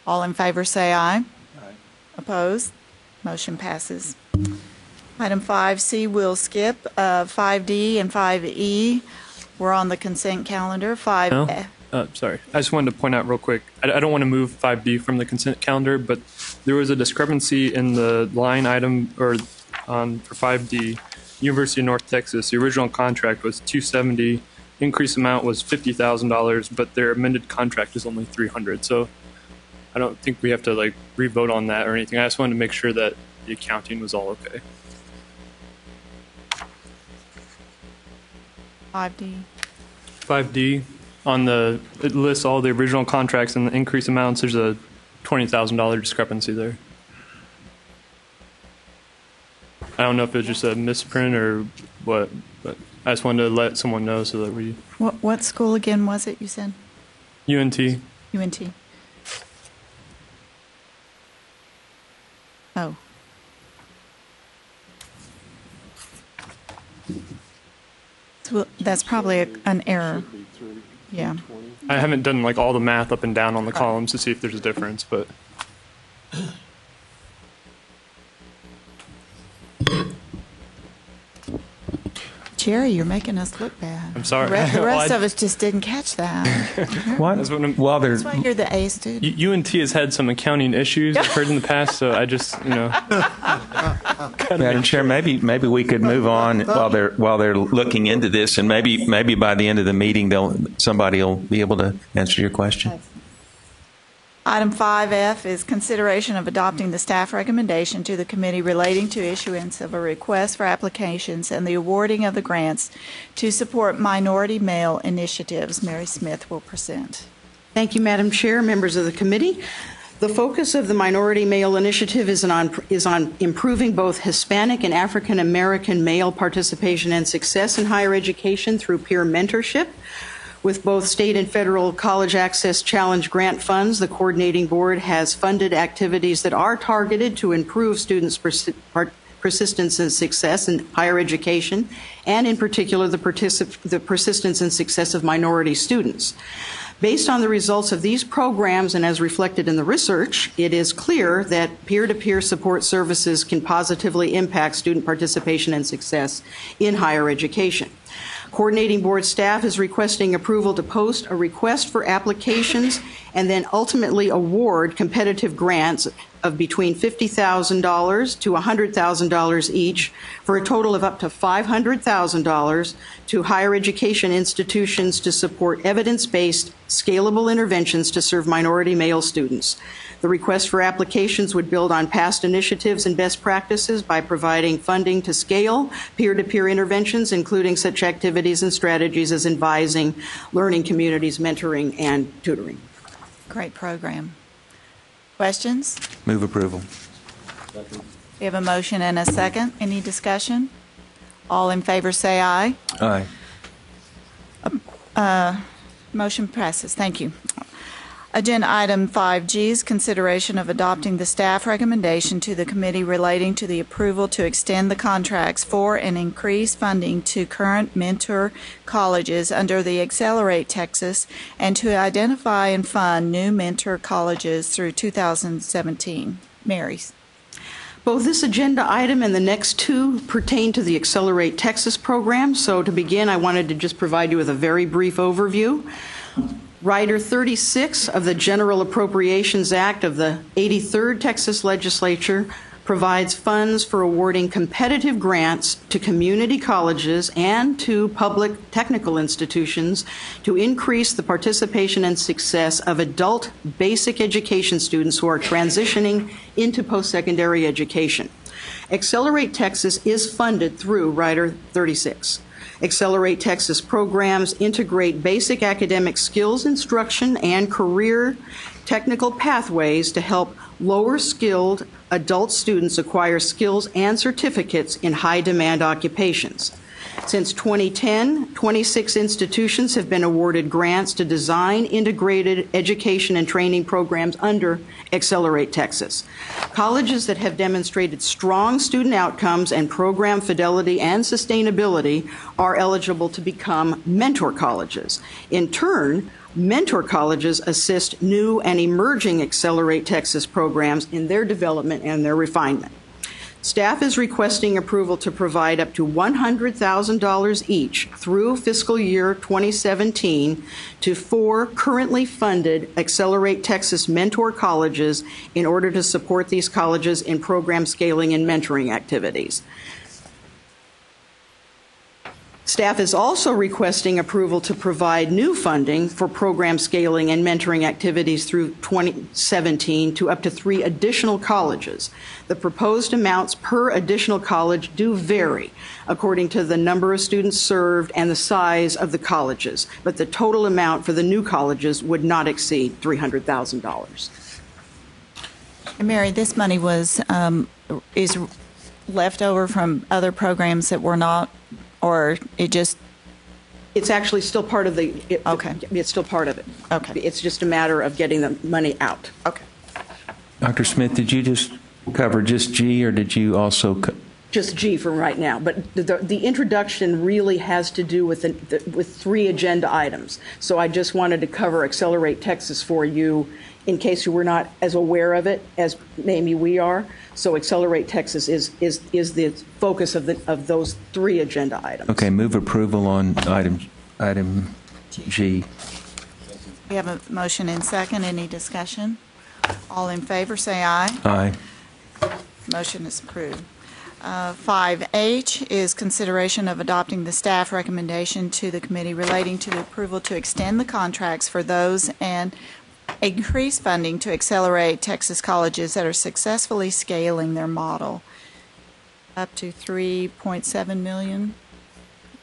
All in favor say aye. Aye. Opposed? Motion passes. Item 5C we'll skip. 5D and 5E were on the consent calendar. 5F. Sorry. I just wanted to point out real quick. I don't want to move 5D from the consent calendar, but there was a discrepancy in the line item for 5D. University of North Texas, the original contract was $270. Increased amount was $50,000, but their amended contract is only $300. So I don't think we have to re-vote on that or anything. I just wanted to make sure that the accounting was all okay. 5D it lists all the original contracts and the increased amounts. There's a $20,000 discrepancy there. I don't know if it's just a misprint or what, but I just wanted to let someone know so that we... What school again was it you said? UNT. UNT. Oh. So that's probably an error. Yeah. I haven't done all the math up and down on the columns to see if there's a difference, but... Jerry, you're making us look bad. I'm sorry. The rest of us just didn't catch that. That's why you're the A student. UNT has had some accounting issues I've heard in the past, so I just, Madam Chair, maybe we could move on while they're looking into this, and maybe by the end of the meeting somebody will be able to answer your question. Item 5F is consideration of adopting the staff recommendation to the committee relating to issuance of a request for applications and the awarding of the grants to support minority male initiatives. Mary Smith will present. Thank you, Madam Chair, members of the committee. The focus of the Minority Male Initiative is on improving both Hispanic and African American male participation and success in higher education through peer mentorship. With both state and federal College Access Challenge grant funds, the coordinating board has funded activities that are targeted to improve students' persistence and success in higher education, and in particular the persistence and success of minority students. Based on the results of these programs and as reflected in the research, it is clear that peer-to-peer support services can positively impact student participation and success in higher education. Coordinating board staff is requesting approval to post a request for applications and then ultimately award competitive grants of between $50,000 to $100,000 each for a total of up to $500,000 to higher education institutions to support evidence-based, scalable interventions to serve minority male students. The request for applications would build on past initiatives and best practices by providing funding to scale peer-to-peer interventions, including such activities and strategies as advising, learning communities, mentoring, and tutoring. Great program. Questions? Move approval. We have a motion and a second. Any discussion? All in favor say aye. Aye. Motion passes. Thank you. Agenda item 5G is consideration of adopting the staff recommendation to the committee relating to the approval to extend the contracts for and increase funding to current mentor colleges under the Accelerate Texas and to identify and fund new mentor colleges through 2017. Mary. Both this agenda item and the next two pertain to the Accelerate Texas program. So to begin, I wanted to just provide you with a very brief overview. Rider 36 of the General Appropriations Act of the 83rd Texas Legislature provides funds for awarding competitive grants to community colleges and to public technical institutions to increase the participation and success of adult basic education students who are transitioning into post-secondary education. Accelerate Texas is funded through Rider 36. Accelerate Texas programs integrate basic academic skills instruction and career technical pathways to help lower-skilled adult students acquire skills and certificates in high-demand occupations. Since 2010, 26 institutions have been awarded grants to design integrated education and training programs under Accelerate Texas. Colleges that have demonstrated strong student outcomes and program fidelity and sustainability are eligible to become mentor colleges. In turn, mentor colleges assist new and emerging Accelerate Texas programs in their development and their refinement. Staff is requesting approval to provide up to $100,000 each through fiscal year 2017 to 4 currently funded Accelerate Texas mentor colleges in order to support these colleges in program scaling and mentoring activities. Staff is also requesting approval to provide new funding for program scaling and mentoring activities through 2017 to up to 3 additional colleges. The proposed amounts per additional college do vary according to the number of students served and the size of the colleges, but the total amount for the new colleges would not exceed $300,000. Mary, this money is left over from other programs that were not, or it just... It's actually still part of the... Okay. It's still part of it. Okay. It's just a matter of getting the money out. Okay. Dr. Smith, did you just cover just G, or did you also... Just G for right now, but the introduction really has to do with with 3 agenda items. So I just wanted to cover Accelerate Texas for you in case you were not as aware of it as maybe we are. So Accelerate Texas is the focus of those 3 agenda items. Okay, move approval on item G. We have a motion and second. Any discussion? All in favor say aye. Aye. Motion is approved. 5H is consideration of adopting the staff recommendation to the committee relating to the approval to extend the contracts for those and increase funding to accelerate Texas colleges that are successfully scaling their model up to $3.7 million.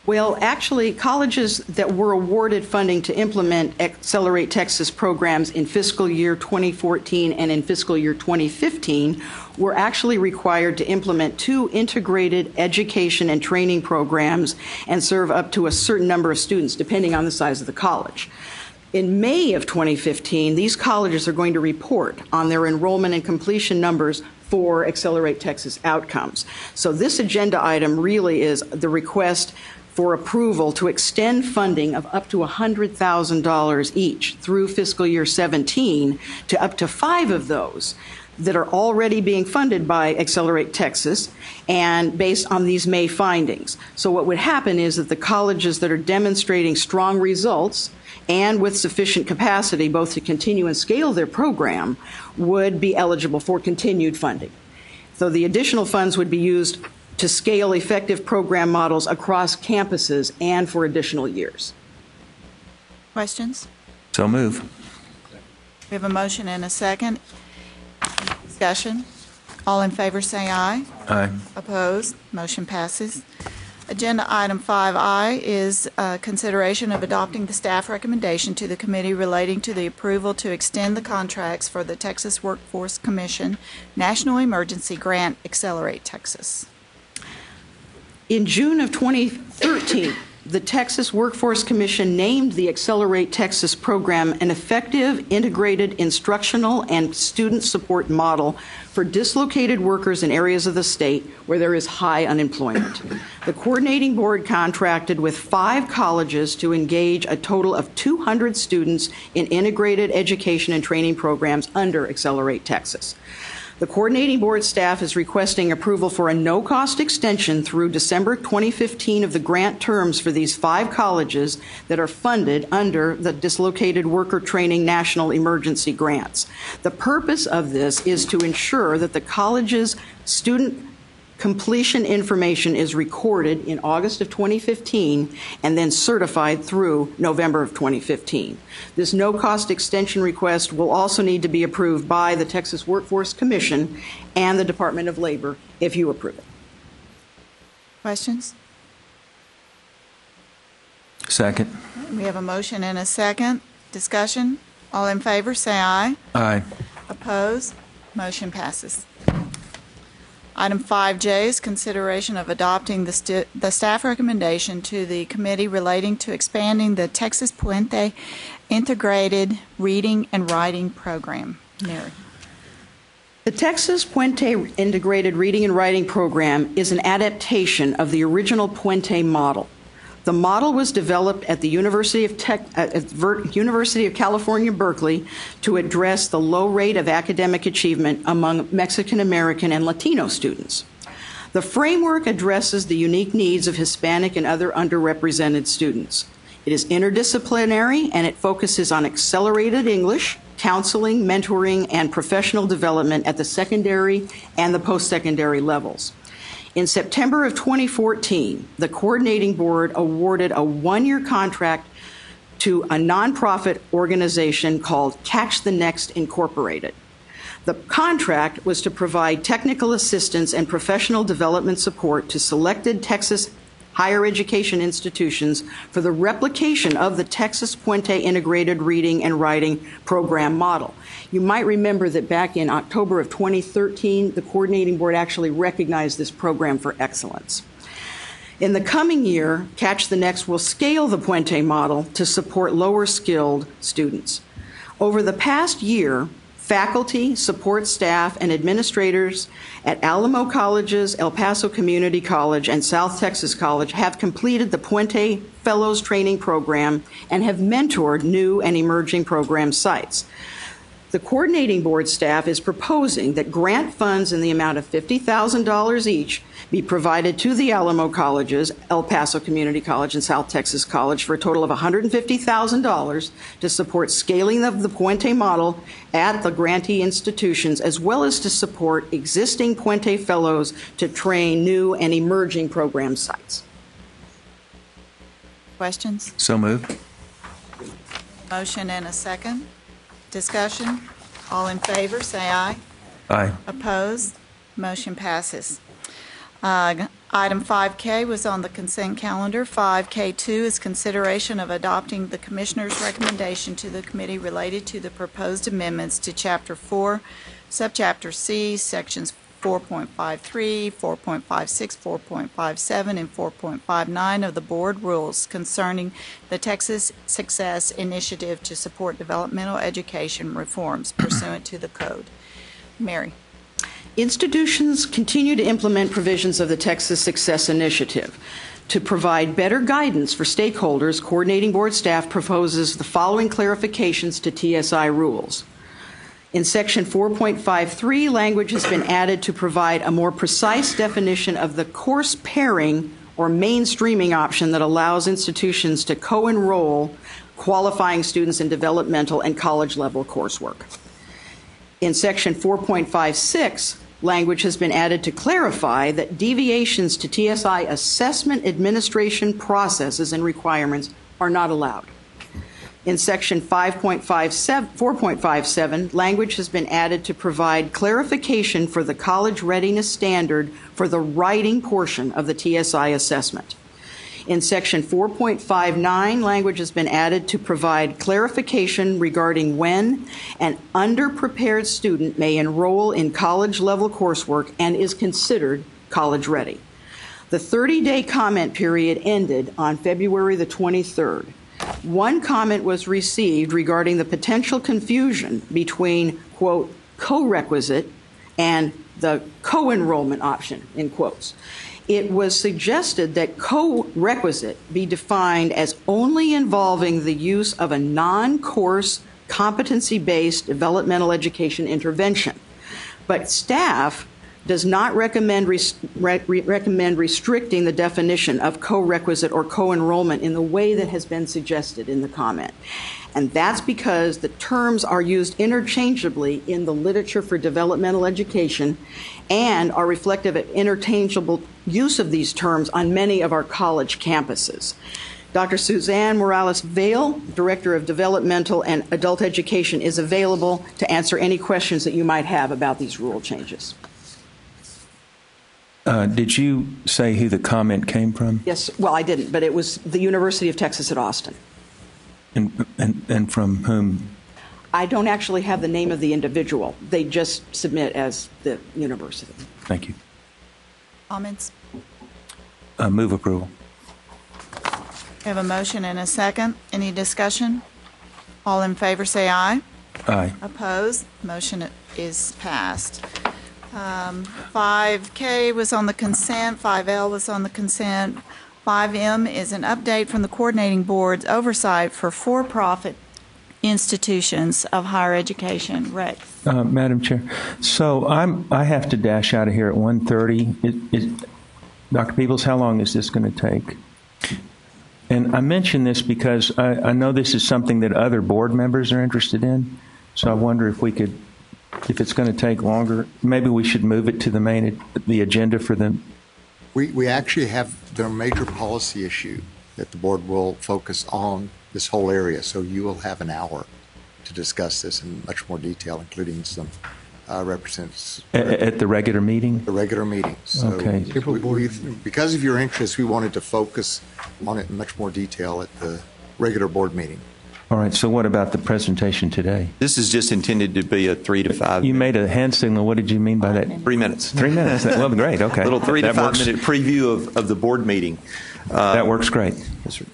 Well, actually, colleges that were awarded funding to implement Accelerate Texas programs in fiscal year 2014 and in fiscal year 2015 were actually required to implement 2 integrated education and training programs and serve up to a certain number of students, depending on the size of the college. In May of 2015, these colleges are going to report on their enrollment and completion numbers for Accelerate Texas outcomes. So this agenda item really is the request for approval to extend funding of up to $100,000 each through fiscal year 17 to up to 5 of those that are already being funded by Accelerate Texas and based on these May findings. So what would happen is that the colleges that are demonstrating strong results and with sufficient capacity both to continue and scale their program would be eligible for continued funding. So the additional funds would be used to scale effective program models across campuses and for additional years. Questions? So move. We have a motion and a second. Discussion. All in favor say aye. Aye. Opposed? Motion passes. Agenda item 5I is consideration of adopting the staff recommendation to the committee relating to the approval to extend the contracts for the Texas Workforce Commission National Emergency Grant Accelerate Texas. In June of 2013, the Texas Workforce Commission named the Accelerate Texas program an effective, integrated instructional and student support model for dislocated workers in areas of the state where there is high unemployment. The coordinating board contracted with 5 colleges to engage a total of 200 students in integrated education and training programs under Accelerate Texas. The coordinating board staff is requesting approval for a no-cost extension through December 2015 of the grant terms for these 5 colleges that are funded under the Dislocated Worker Training National Emergency Grants. The purpose of this is to ensure that the college's student completion information is recorded in August of 2015 and then certified through November of 2015. This no-cost extension request will also need to be approved by the Texas Workforce Commission and the Department of Labor if you approve it. Questions? Second. We have a motion and a second. Discussion. All in favor say aye. Aye. Opposed? Motion passes. Item 5J is consideration of adopting the staff recommendation to the committee relating to expanding the Texas Puente Integrated Reading and Writing Program. Mary. The Texas Puente Integrated Reading and Writing Program is an adaptation of the original Puente model. The model was developed at the University of California, Berkeley to address the low rate of academic achievement among Mexican American and Latino students. The framework addresses the unique needs of Hispanic and other underrepresented students. It is interdisciplinary and it focuses on accelerated English, counseling, mentoring, and professional development at the secondary and the post-secondary levels. In September of 2014, the coordinating board awarded a 1-year contract to a nonprofit organization called Catch the Next Incorporated. The contract was to provide technical assistance and professional development support to selected Texas higher education institutions for the replication of the Texas Puente Integrated Reading and Writing Program model. You might remember that back in October of 2013, the coordinating board actually recognized this program for excellence. In the coming year, Catch the Next will scale the Puente model to support lower skilled students. Over the past year, faculty, support staff, and administrators at Alamo Colleges, El Paso Community College, and South Texas College have completed the Puente Fellows Training Program and have mentored new and emerging program sites. The coordinating board staff is proposing that grant funds in the amount of $50,000 each be provided to the Alamo Colleges, El Paso Community College, and South Texas College for a total of $150,000 to support scaling of the Puente model at the grantee institutions, as well as to support existing Puente Fellows to train new and emerging program sites. Questions? So moved. Motion and a second. Discussion? All in favor, say aye. Aye. Opposed? Motion passes. Item 5K was on the consent calendar. 5K2 is consideration of adopting the Commissioner's recommendation to the committee related to the proposed amendments to Chapter 4, Subchapter C, Sections 4.53, 4.56, 4.57, and 4.59 of the Board Rules concerning the Texas Success Initiative to support developmental education reforms pursuant to the Code. Mary. Institutions continue to implement provisions of the Texas Success Initiative. To provide better guidance for stakeholders, Coordinating Board staff proposes the following clarifications to TSI rules. In Section 4.53, language has been added to provide a more precise definition of the course pairing or mainstreaming option that allows institutions to co-enroll qualifying students in developmental and college-level coursework. In Section 4.56, language has been added to clarify that deviations to TSI assessment administration processes and requirements are not allowed. In Section 4.57, language has been added to provide clarification for the college readiness standard for the writing portion of the TSI assessment. In Section 4.59, language has been added to provide clarification regarding when an underprepared student may enroll in college-level coursework and is considered college-ready. The 30-day comment period ended on February the 23rd. One comment was received regarding the potential confusion between, quote, co-requisite and the co-enrollment option, in quotes. It was suggested that co-requisite be defined as only involving the use of a non-course competency-based developmental education intervention. But staff does not recommend restricting the definition of co-requisite or co-enrollment in the way that has been suggested in the comment. And that's because the terms are used interchangeably in the literature for developmental education and are reflective of interchangeable use of these terms on many of our college campuses. Dr. Suzanne Morales-Vale, Director of Developmental and Adult Education, is available to answer any questions that you might have about these rule changes. Did you say who the comment came from? Yes, well, I didn't, but it was the University of Texas at Austin. And from whom? I don't actually have the name of the individual. They just submit as the university. Thank you. Comments? Move approval. We have a motion and a second. Any discussion? All in favor say aye. Aye. Opposed? Motion is passed. 5K was on the consent. 5L was on the consent. 5M is an update from the Coordinating Board's oversight for for-profit institutions of higher education. Rex. Madam Chair, so I have to dash out of here at 1:30. Dr. Peebles, how long is this going to take? And I mention this because I know this is something that other board members are interested in, so I wonder if we could, if it's going to take longer, maybe we should move it to the agenda for the... We actually have the major policy issue that the board will focus on this whole area, so you will have an hour to discuss this in much more detail, including some representatives. At the regular meeting? The regular meeting. So okay. Because of your interest, we wanted to focus on it in much more detail at the regular board meeting. All right, so what about the presentation today? This is just intended to be a 3 to 5 You made a hand signal. What did you mean by that? 3 minutes. 3 minutes. Well, great. Okay. A little 3 to That 5 works. minute preview of the board meeting. That works great.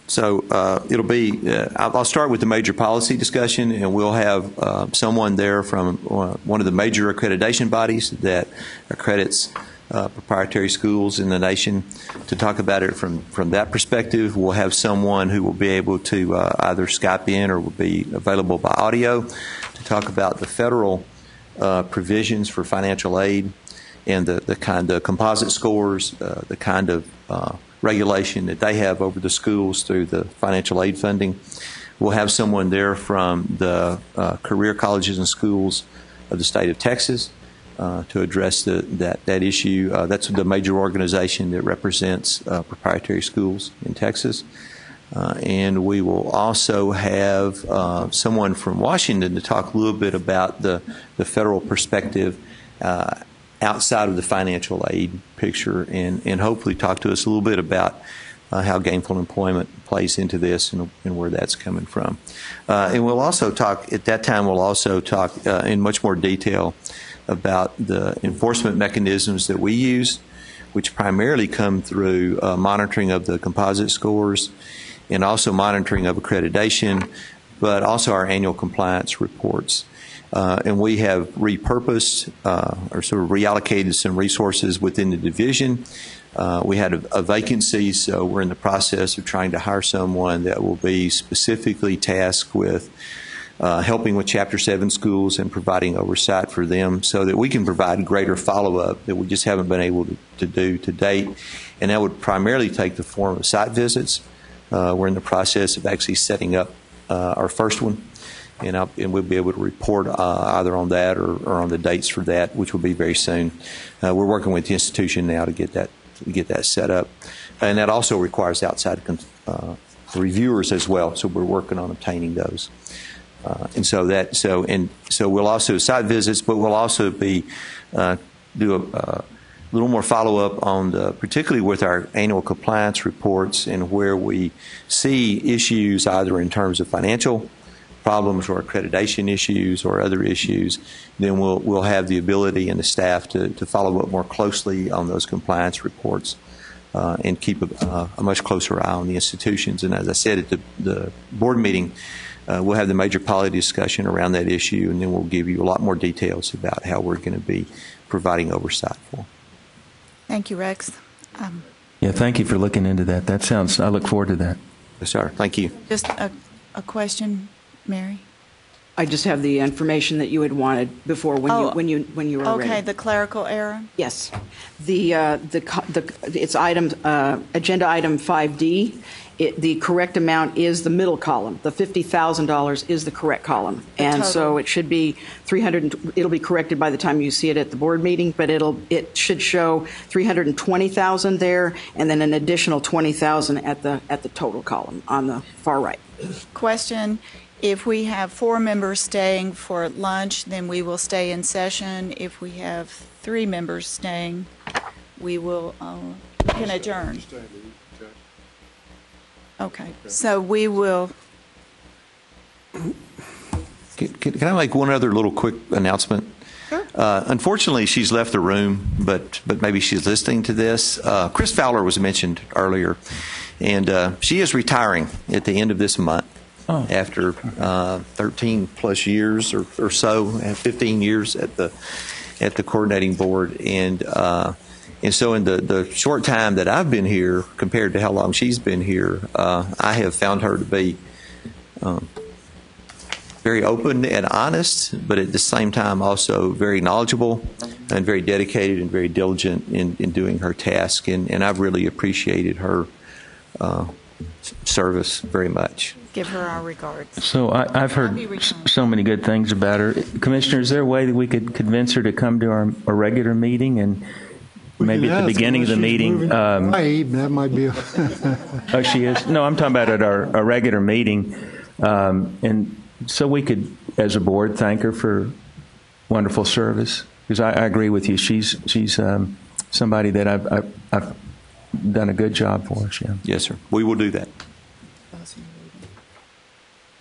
So it'll be, I'll start with the major policy discussion, and we'll have someone there from one of the major accreditation bodies that accredits proprietary schools in the nation to talk about it from that perspective. We'll have someone who will be able to either Skype in or will be available by audio to talk about the federal provisions for financial aid and the kind of composite scores, the kind of regulation that they have over the schools through the financial aid funding. We'll have someone there from the career colleges and schools of the state of Texas to address that issue. That's the major organization that represents proprietary schools in Texas. And we will also have someone from Washington to talk a little bit about the federal perspective outside of the financial aid picture, and hopefully talk to us a little bit about how gainful employment plays into this and where that's coming from. And we'll also talk, at that time, we'll also talk in much more detail about the enforcement mechanisms that we use, which primarily come through monitoring of the composite scores and also monitoring of accreditation, but also our annual compliance reports. And we have repurposed or sort of reallocated some resources within the division. We had a vacancy, so we're in the process of trying to hire someone that will be specifically tasked with helping with Chapter 7 schools and providing oversight for them so that we can provide greater follow-up that we just haven't been able to do to date. And that would primarily take the form of site visits. We're in the process of actually setting up our first one, and we'll be able to report either on that or on the dates for that, which will be very soon. We're working with the institution now to get that set up, and that also requires outside reviewers as well. So we're working on obtaining those, so we'll also site visits, but we'll also be do a little more follow-up on particularly with our annual compliance reports and where we see issues either in terms of financial problems or accreditation issues or other issues. Then we'll have the ability and the staff to follow up more closely on those compliance reports and keep a much closer eye on the institutions. And as I said at the board meeting, we'll have the major policy discussion around that issue, and then we'll give you a lot more details about how we're going to be providing oversight for. Thank you, Rex. Yeah, thank you for looking into that. I look forward to that. Yes, sir. Thank you. Just a question, Mary. I just have the information that you had wanted before when you were ready. Okay, the clerical error. Yes, it's agenda item 5D. The correct amount is the middle column. The $50,000 is the correct column, and so it should be 300. It'll be corrected by the time you see it at the board meeting, but it should show 320,000 there, and then an additional 20,000 at the total column on the far right. Question. If we have 4 members staying for lunch, then we will stay in session. If we have 3 members staying, we will can adjourn. Okay, so we will. Can I make one other little quick announcement? Sure. Unfortunately, she's left the room, but maybe she's listening to this. Chris Fowler was mentioned earlier, and she is retiring at the end of this month. Oh. After 13 plus years or so, and 15 years at the coordinating board, and so in the short time that I've been here, compared to how long she's been here, I have found her to be very open and honest, but at the same time also very knowledgeable and very dedicated and very diligent in doing her task, and I've really appreciated her service very much. Give her our regards. So I've heard so many good things about her. Commissioner, is there a way that we could convince her to come to our regular meeting, and maybe at the beginning of the meeting? That might be. Oh, she is? No, I'm talking about at our regular meeting. And so we could, as a board, thank her for wonderful service. Because I agree with you. She's somebody that I've done a good job for us. Yeah. Yes, sir. We will do that.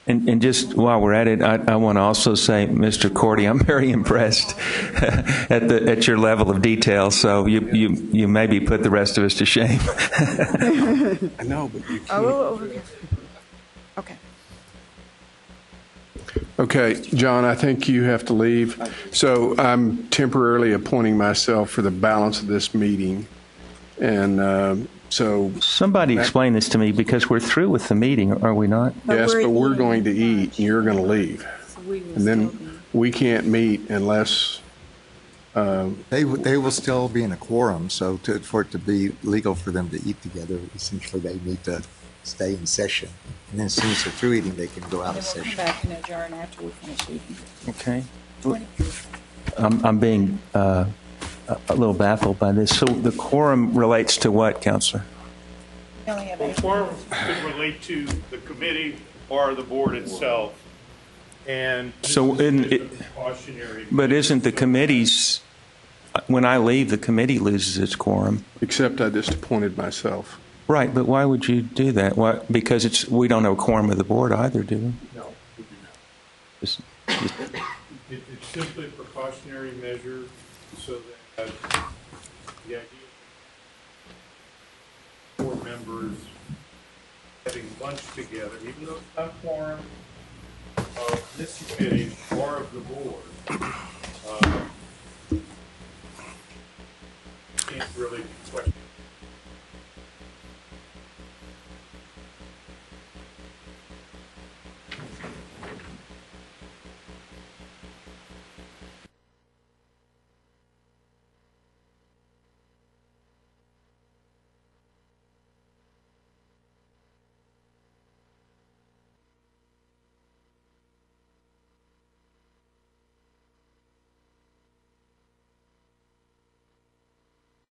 And just while we're at it, I want to also say, Mr. Cordy, I'm very impressed at your level of detail. So you maybe put the rest of us to shame. I know, but you can't. Okay. Okay, John, I think you have to leave. So I'm temporarily appointing myself for the balance of this meeting. And so somebody explain this to me, because we're through with the meeting, are we not? Yes, but we're going to eat, and you're going to leave. And then we can't meet unless... They will still be in a quorum, so for it to be legal for them to eat together, essentially they need to stay in session. And then as soon as they're through eating, they can go out of session. We'll come back and adjourn after we finish eating. Okay. I'm being a little baffled by this. So the quorum relates to what, Counselor? Quorum could relate to the committee or the board itself. And so, but isn't the committee's, when I leave, the committee loses its quorum? Except I just appointed myself. Right, but why would you do that? Why? Because we don't have a quorum of the board either, do we? No, we do not. It's simply a precautionary measure so that the idea of board members having lunch together, even though it's not quorum of this committee or of the board, can't really question.